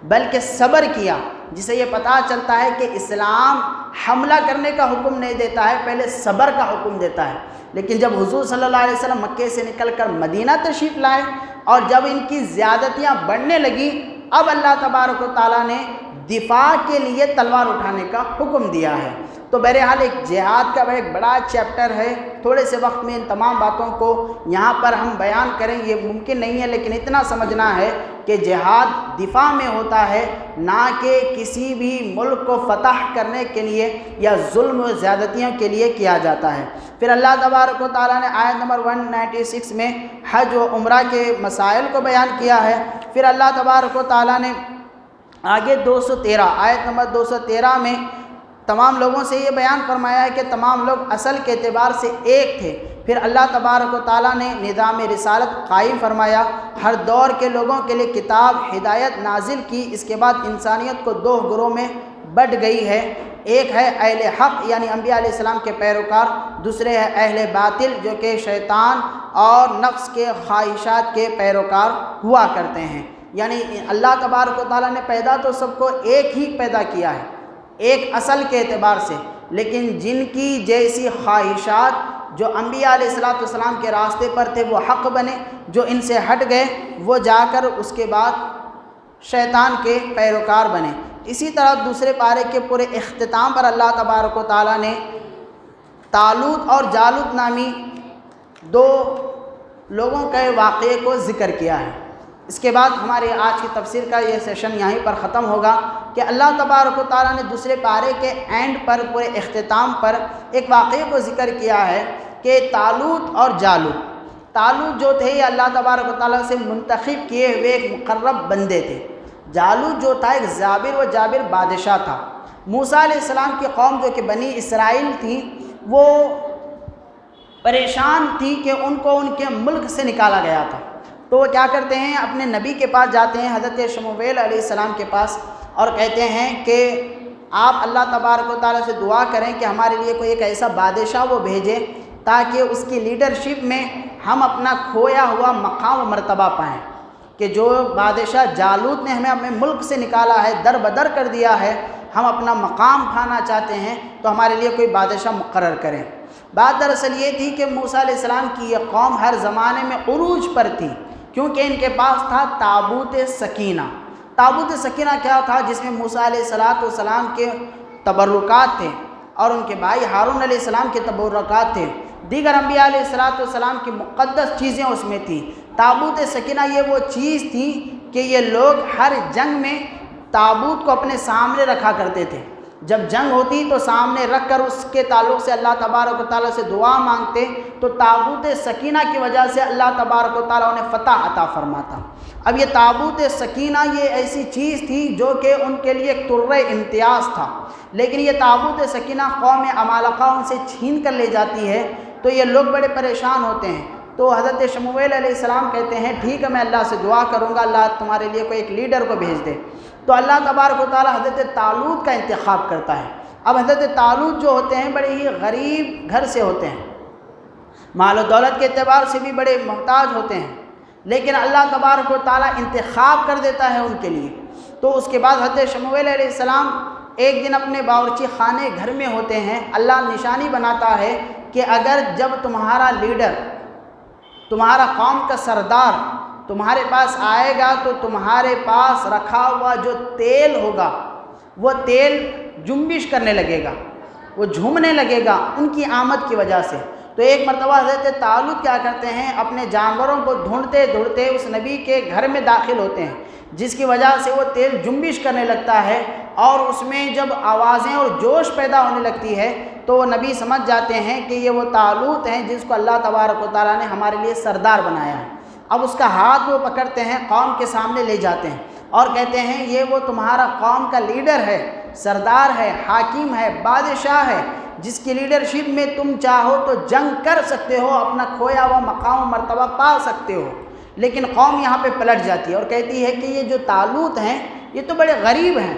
بلکہ صبر کیا، جسے یہ پتہ چلتا ہے کہ اسلام حملہ کرنے کا حکم نہیں دیتا ہے، پہلے صبر کا حکم دیتا ہے۔ لیکن جب حضور صلی اللہ علیہ وسلم مکے سے نکل کر مدینہ تشریف لائے اور جب ان کی زیادتیاں بڑھنے لگی، اب اللہ تبارک و تعالیٰ نے دفاع کے لیے تلوار اٹھانے کا حکم دیا ہے۔ تو بہرحال ایک جہاد کا ایک بڑا چیپٹر ہے، تھوڑے سے وقت میں ان تمام باتوں کو یہاں پر ہم بیان کریں یہ ممکن نہیں ہے، لیکن اتنا سمجھنا ہے کہ جہاد دفاع میں ہوتا ہے، نہ کہ کسی بھی ملک کو فتح کرنے کے لیے یا ظلم و زیادتیوں کے لیے کیا جاتا ہے۔ پھر اللہ تبارک و تعالیٰ نے آیت نمبر 196 میں حج و عمرہ کے مسائل کو بیان کیا ہے۔ پھر اللہ تبارک و تعالیٰ نے آگے 213 آیت نمبر 213 میں تمام لوگوں سے یہ بیان فرمایا ہے کہ تمام لوگ اصل کے اعتبار سے ایک تھے۔ پھر اللہ تبارک و تعالیٰ نے نظام رسالت قائم فرمایا، ہر دور کے لوگوں کے لیے کتاب ہدایت نازل کی۔ اس کے بعد انسانیت کو دو گروہ میں بٹ گئی ہے، ایک ہے اہل حق یعنی انبیاء علیہ السلام کے پیروکار، دوسرے ہے اہل باطل جو کہ شیطان اور نفس کے خواہشات کے پیروکار ہوا کرتے ہیں۔ یعنی اللہ تبارک و تعالیٰ نے پیدا تو سب کو ایک ہی پیدا کیا ہے، ایک اصل کے اعتبار سے، لیکن جن کی جیسی خواہشات جو انبیاء علیہ السلام کے راستے پر تھے وہ حق بنے، جو ان سے ہٹ گئے وہ جا کر اس کے بعد شیطان کے پیروکار بنے۔ اسی طرح دوسرے پارے کے پورے اختتام پر اللہ تبارک و تعالیٰ نے طالوت اور جالوت نامی دو لوگوں کے واقعے کو ذکر کیا ہے۔ اس کے بعد ہمارے آج کی تفسیر کا یہ سیشن یہیں پر ختم ہوگا کہ اللہ تبارک و تعالیٰ نے دوسرے پارے کے اینڈ پر پورے اختتام پر ایک واقعے کو ذکر کیا ہے کہ طالوت اور طالوت جو تھے یہ اللہ تبارک و تعالیٰ سے منتخب کیے ہوئے ایک مقرب بندے تھے۔ جالوت جو تھا ایک جابر بادشاہ تھا۔ موسیٰ علیہ السلام کی قوم جو کہ بنی اسرائیل تھی وہ پریشان تھی کہ ان کو ان کے ملک سے نکالا گیا تھا، تو وہ کیا کرتے ہیں اپنے نبی کے پاس جاتے ہیں، حضرت شمویل علیہ السلام کے پاس، اور کہتے ہیں کہ آپ اللہ تبارک و تعالیٰ سے دعا کریں کہ ہمارے لیے کوئی ایک ایسا بادشاہ وہ بھیجے تاکہ اس کی لیڈرشپ میں ہم اپنا کھویا ہوا مقام و مرتبہ پائیں، کہ جو بادشاہ جالوت نے ہمیں اپنے ملک سے نکالا ہے، در بدر کر دیا ہے، ہم اپنا مقام پانا چاہتے ہیں تو ہمارے لیے کوئی بادشاہ مقرر کریں۔ بات دراصل یہ تھی کہ موسیٰ علیہ السلام کی یہ قوم ہر زمانے میں عروج پر تھی، کیونکہ ان کے پاس تھا تابوت سکینہ۔ تابوت سکینہ کیا تھا؟ جس میں موسیٰ علیہ السلام کے تبرکات تھے اور ان کے بھائی ہارون علیہ السلام کے تبرکات تھے، دیگر انبیاء علیہ السلام کی مقدس چیزیں اس میں تھیں۔ تابوت سکینہ یہ وہ چیز تھی کہ یہ لوگ ہر جنگ میں تابوت کو اپنے سامنے رکھا کرتے تھے، جب جنگ ہوتی تو سامنے رکھ کر اس کے تعلق سے اللہ تبارک و تعالیٰ سے دعا مانگتے، تو تابوت سکینہ کی وجہ سے اللہ تبارک و تعالیٰ انہیں فتح عطا فرماتا۔ اب یہ تابوت سکینہ یہ ایسی چیز تھی جو کہ ان کے لیے ایک طرِ امتیاز تھا، لیکن یہ تابوت سکینہ قوم عمالقہ ان سے چھین کر لے جاتی ہے تو یہ لوگ بڑے پریشان ہوتے ہیں۔ تو حضرت شمویل علیہ السلام کہتے ہیں ٹھیک ہے میں اللہ سے دعا کروں گا، اللہ تمہارے لیے کوئی ایک لیڈر کو بھیج دے۔ تو اللہ تبارک و تعالیٰ حضرت طالوت کا انتخاب کرتا ہے۔ اب حضرت طالوت جو ہوتے ہیں بڑے ہی غریب گھر سے ہوتے ہیں، مال و دولت کے اعتبار سے بھی بڑے محتاج ہوتے ہیں، لیکن اللہ تبارک و تعالیٰ انتخاب کر دیتا ہے ان کے لیے۔ تو اس کے بعد حضرت شمویل علیہ السلام ایک دن اپنے باورچی خانے گھر میں ہوتے ہیں، اللہ نشانی بناتا ہے کہ اگر جب تمہارا لیڈر، تمہارا قوم کا سردار تمہارے پاس آئے گا تو تمہارے پاس رکھا ہوا جو تیل ہوگا وہ تیل جنبش کرنے لگے گا، وہ جھومنے لگے گا ان کی آمد کی وجہ سے۔ تو ایک مرتبہ حضرت طالوت کیا کرتے ہیں اپنے جانوروں کو ڈھونڈتے ڈھونڈتے اس نبی کے گھر میں داخل ہوتے ہیں، جس کی وجہ سے وہ تیل جنبش کرنے لگتا ہے، اور اس میں جب آوازیں اور جوش پیدا ہونے لگتی ہے تو وہ نبی سمجھ جاتے ہیں کہ یہ وہ طالوت ہیں جس کو اللہ تبارک و تعالیٰ نے ہمارے لیے سردار بنایا ہے۔ اب اس کا ہاتھ وہ پکڑتے ہیں، قوم کے سامنے لے جاتے ہیں اور کہتے ہیں یہ وہ تمہارا قوم کا لیڈر ہے، سردار ہے، حاکم ہے، بادشاہ ہے، جس کی لیڈرشپ میں تم چاہو تو جنگ کر سکتے ہو، اپنا کھویا ہوا مقام و مرتبہ پا سکتے ہو۔ لیکن قوم یہاں پہ پلٹ جاتی ہے اور کہتی ہے کہ یہ جو طالوت ہیں یہ تو بڑے غریب ہیں،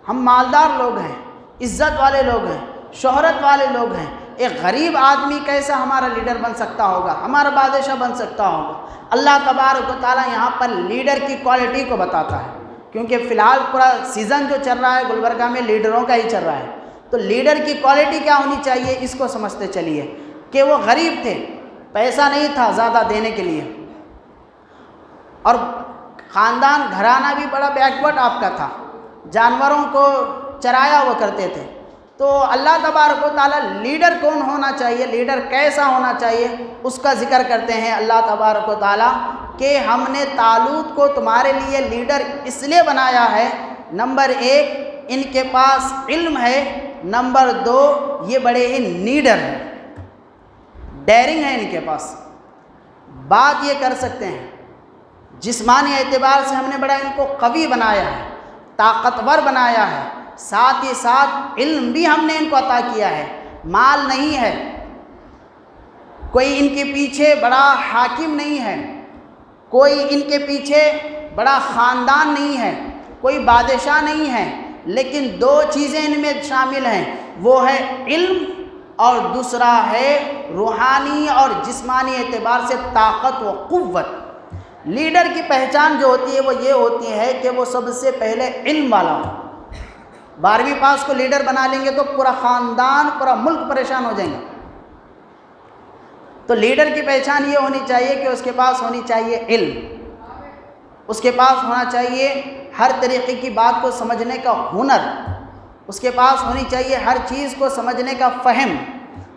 ہم مالدار لوگ ہیں، عزت والے لوگ ہیں، شہرت والے لوگ ہیں، ایک غریب آدمی کیسا ہمارا لیڈر بن سکتا ہوگا، ہمارا بادشاہ بن سکتا ہوگا۔ اللہ تبارک و تعالیٰ یہاں پر لیڈر کی کوالٹی کو بتاتا ہے، کیونکہ فی الحال پورا سیزن جو چل رہا ہے گلبرگہ میں لیڈروں کا ہی چل رہا ہے، تو لیڈر کی کوالٹی کیا ہونی چاہیے اس کو سمجھتے چلیے کہ وہ غریب تھے، پیسہ نہیں تھا زیادہ دینے کے لیے، اور خاندان گھرانہ بھی بڑا بیکورڈ آپ کا تھا، جانوروں کو چرایا وہ کرتے تھے۔ تو تو اللہ تبارک و تعالیٰ لیڈر کون ہونا چاہیے، لیڈر کیسا ہونا چاہیے، اس کا ذکر کرتے ہیں اللہ تبارک و تعالیٰ کہ ہم نے طالوت کو تمہارے لیے لیڈر اس لیے بنایا ہے، نمبر 1 ان کے پاس علم ہے، نمبر 2 یہ بڑے ہی نیڈر ہیں، ڈیرنگ ہے ان کے پاس، بات یہ کر سکتے ہیں، جسمانی اعتبار سے ہم نے بڑا ان کو قوی بنایا ہے، طاقتور بنایا ہے، ساتھ ہی ساتھ علم بھی ہم نے ان کو عطا کیا ہے، مال نہیں ہے، کوئی ان کے پیچھے بڑا حاکم نہیں ہے، کوئی ان کے پیچھے بڑا خاندان نہیں ہے، کوئی بادشاہ نہیں ہے، لیکن 2 چیزیں ان میں شامل ہیں، وہ ہے علم اور دوسرا ہے روحانی اور جسمانی اعتبار سے طاقت و قوت۔ لیڈر کی پہچان جو ہوتی ہے وہ یہ ہوتی ہے کہ وہ سب سے پہلے علم والا ہو۔ 12ویں پاس کو لیڈر بنا لیں گے تو پورا خاندان، پورا ملک پریشان ہو جائیں گے۔ تو لیڈر کی پہچان یہ ہونی چاہیے کہ اس کے پاس ہونی چاہیے علم، اس کے پاس ہونا چاہیے ہر طریقے کی بات کو سمجھنے کا ہنر، اس کے پاس ہونی چاہیے ہر چیز کو سمجھنے کا فہم،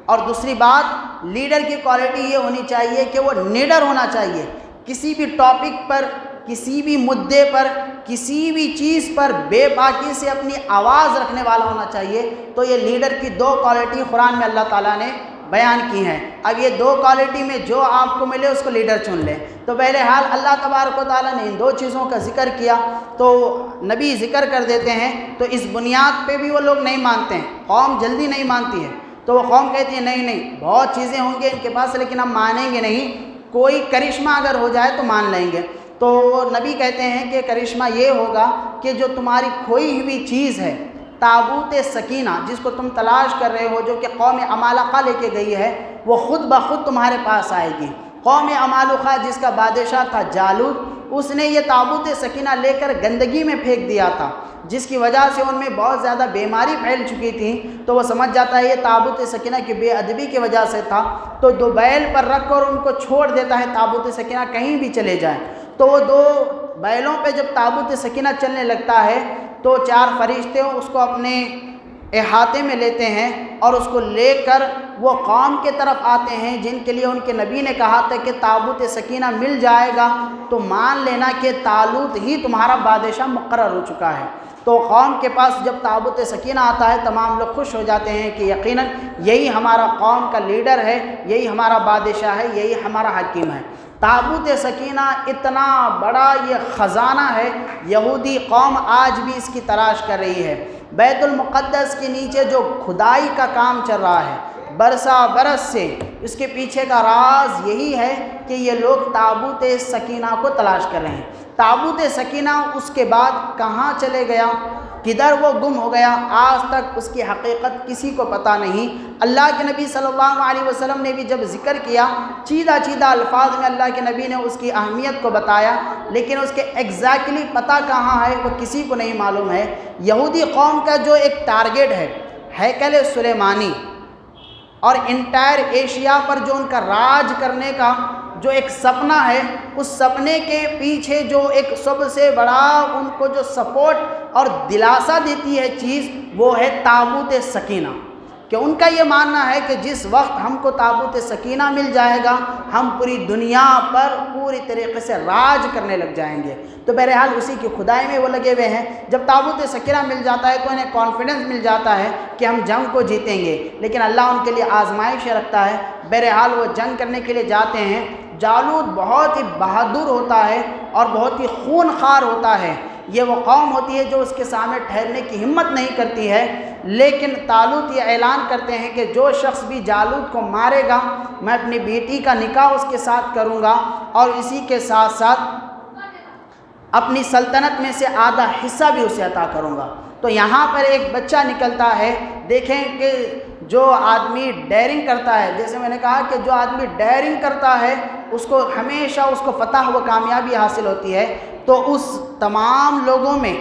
اور دوسری بات لیڈر کی کوالٹی یہ ہونی چاہیے کہ وہ نیڈر ہونا چاہیے، کسی بھی ٹاپک پر، کسی بھی مدعے پر، کسی بھی چیز پر بے باکی سے اپنی آواز رکھنے والا ہونا چاہیے۔ تو یہ لیڈر کی 2 کوالٹی قرآن میں اللہ تعالیٰ نے بیان کی ہیں۔ اب یہ 2 کوالٹی میں جو آپ کو ملے اس کو لیڈر چن لیں۔ تو بہرحال اللہ تبارک و تعالیٰ نے ان 2 چیزوں کا ذکر کیا، تو نبی ذکر کر دیتے ہیں، تو اس بنیاد پہ بھی وہ لوگ نہیں مانتے ہیں، قوم جلدی نہیں مانتی ہے، تو وہ قوم کہتی ہے نہیں بہت چیزیں ہوں گے ان کے پاس لیکن ہم مانیں گے نہیں، کوئی کرشمہ اگر ہو جائے تو مان لیں گے۔ تو نبی کہتے ہیں کہ کرشمہ یہ ہوگا کہ جو تمہاری کھوئی ہوئی چیز ہے، تابوت سکینہ جس کو تم تلاش کر رہے ہو، جو کہ قوم عمالقہ لے کے گئی ہے، وہ خود بخود تمہارے پاس آئے گی۔ قوم عمالقہ جس کا بادشاہ تھا جالوت، اس نے یہ تابوت سکینہ لے کر گندگی میں پھینک دیا تھا، جس کی وجہ سے ان میں بہت زیادہ بیماری پھیل چکی تھی، تو وہ سمجھ جاتا ہے یہ تابوت سکینہ کی بے ادبی کی وجہ سے تھا، تو 2 بیل پر رکھ کر ان کو چھوڑ دیتا ہے تابوت سکینہ کہیں بھی چلے جائیں۔ تو وہ 2 بیلوں پہ جب تابوت سکینہ چلنے لگتا ہے تو 4 فرشتے اس کو اپنے احاطے میں لیتے ہیں اور اس کو لے کر وہ قوم کے طرف آتے ہیں جن کے لیے ان کے نبی نے کہا تھا کہ تابوت سکینہ مل جائے گا تو مان لینا کہ طالوت ہی تمہارا بادشاہ مقرر ہو چکا ہے۔ تو قوم کے پاس جب تابوت سکینہ آتا ہے تمام لوگ خوش ہو جاتے ہیں کہ یقیناً یہی ہمارا قوم کا لیڈر ہے، یہی ہمارا بادشاہ ہے، یہی ہمارا حکیم ہے۔ تابوت سکینہ اتنا بڑا یہ خزانہ ہے، یہودی قوم آج بھی اس کی تلاش کر رہی ہے۔ بیت المقدس کے نیچے جو کھدائی کا کام چل رہا ہے برسا برس سے، اس کے پیچھے کا راز یہی ہے کہ یہ لوگ تابوت سکینہ کو تلاش کر رہے ہیں۔ تابوت سکینہ اس کے بعد کہاں چلے گیا، کدھر وہ گم ہو گیا، آج تک اس کی حقیقت کسی کو پتہ نہیں۔ اللہ کے نبی صلی اللہ علیہ وسلم نے بھی جب ذکر کیا، چیدہ چیدہ الفاظ میں اللہ کے نبی نے اس کی اہمیت کو بتایا، لیکن اس کے ایگزیکٹلی پتہ کہاں ہے وہ کسی کو نہیں معلوم ہے۔ یہودی قوم کا جو ایک ٹارگیٹ ہے ہیکل سلیمانی اور انٹائر ایشیا پر جو ان کا راج کرنے کا جو ایک سپنا ہے، اس سپنے کے پیچھے جو ایک سب سے بڑا ان کو جو سپورٹ اور دلاسا دیتی ہے چیز، وہ ہے تابوت سکینہ، کہ ان کا یہ ماننا ہے کہ جس وقت ہم کو تابوت سکینہ مل جائے گا ہم پوری دنیا پر پوری طریقے سے راج کرنے لگ جائیں گے۔ تو بہرحال اسی کی خدائی میں وہ لگے ہوئے ہیں۔ جب تابوت سکینہ مل جاتا ہے تو انہیں کانفیڈنس مل جاتا ہے کہ ہم جنگ کو جیتیں گے، لیکن اللہ ان کے لیے آزمائش رکھتا ہے۔ بہرحال وہ جنگ کرنے کے لیے جاتے ہیں۔ جالوت بہت ہی بہادر ہوتا ہے اور بہت ہی خون خوار ہوتا ہے۔ یہ وہ قوم ہوتی ہے جو اس کے سامنے ٹھہرنے کی ہمت نہیں کرتی ہے، لیکن طالوت یہ اعلان کرتے ہیں کہ جو شخص بھی جالوت کو مارے گا میں اپنی بیٹی کا نکاح اس کے ساتھ کروں گا اور اسی کے ساتھ ساتھ اپنی سلطنت میں سے آدھا حصہ بھی اسے عطا کروں گا۔ تو یہاں پر ایک بچہ نکلتا ہے۔ دیکھیں کہ جو آدمی ڈیرنگ کرتا ہے، جیسے میں نے کہا کہ جو آدمی ڈیرنگ کرتا ہے اس کو ہمیشہ اس کو فتح و کامیابی حاصل ہوتی ہے۔ تو اس تمام لوگوں میں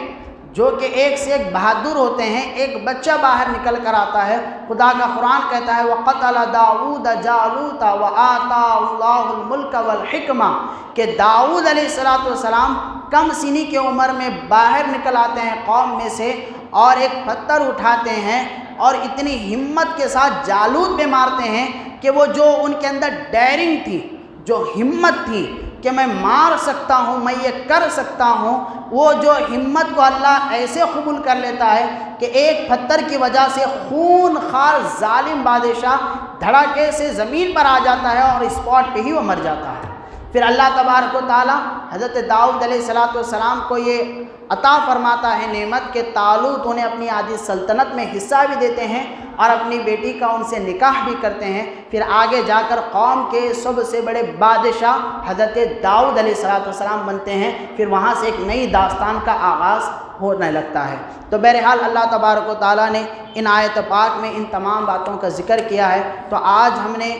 جو کہ ایک سے ایک بہادر ہوتے ہیں، ایک بچہ باہر نکل کر آتا ہے۔ خدا کا قرآن کہتا ہے وَقَتَلَ دَاوُودَ جَالُوتَ وَآتَاهُ اللَّهُ الْمُلْكَ وَالْحِكْمَةَ کہ داؤد علیہ السلام کم سنی کی عمر میں باہر نکل آتے ہیں قوم میں سے اور ایک پتھر اٹھاتے ہیں اور اتنی ہمت کے ساتھ جالوت پہ مارتے ہیں کہ وہ جو ان کے اندر ڈیرنگ تھی، جو ہمت تھی کہ میں مار سکتا ہوں، میں یہ کر سکتا ہوں، وہ جو ہمت کو اللہ ایسے قبول کر لیتا ہے کہ ایک پتھر کی وجہ سے خون خار ظالم بادشاہ دھڑاکے سے زمین پر آ جاتا ہے اور اسپاٹ پہ ہی وہ مر جاتا ہے۔ پھر اللہ تبارک و تعالیٰ حضرت داؤد علیہ السلام کو یہ عطا فرماتا ہے نعمت کہ طالوت انہیں اپنی آدھی سلطنت میں حصہ بھی دیتے ہیں اور اپنی بیٹی کا ان سے نکاح بھی کرتے ہیں۔ پھر آگے جا کر قوم کے سب سے بڑے بادشاہ حضرت داؤد علیہ السلام بنتے ہیں۔ پھر وہاں سے ایک نئی داستان کا آغاز ہونے لگتا ہے۔ تو بہرحال اللہ تبارک و تعالیٰ نے ان آیت پاک میں ان تمام باتوں کا ذکر کیا ہے۔ تو آج ہم نے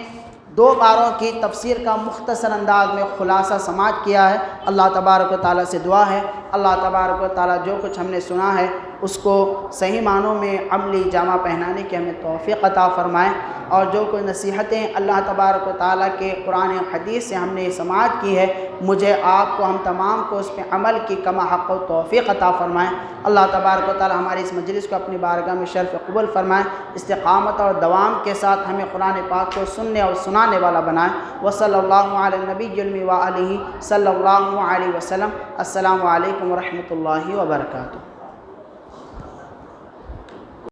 2 باروں کی تفسیر کا مختصر انداز میں خلاصہ سماعت کیا ہے۔ اللہ تبارک و تعالیٰ سے دعا ہے اللہ تبارک و تعالیٰ جو کچھ ہم نے سنا ہے اس کو صحیح معنوں میں عملی جامہ پہنانے کی ہمیں توفیق عطا فرمائے، اور جو کوئی نصیحتیں اللہ تبارک و تعالیٰ کے قرآن و حدیث سے ہم نے سماعت کی ہے، مجھے آپ کو ہم تمام کو اس پہ عمل کی کما حق و توفیق عطا فرمائیں۔ اللہ تبارک و تعالیٰ ہماری اس مجلس کو اپنی بارگاہ میں شرف قبول فرمائیں، استقامت اور دوام کے ساتھ ہمیں قرآن پاک کو سننے اور سنانے والا بنائیں۔ وصلی اللہ علی النبی المی وآلہ صلی اللہ علیہ وسلم۔ السلام علیکم ورحمۃ اللہ وبرکاتہ۔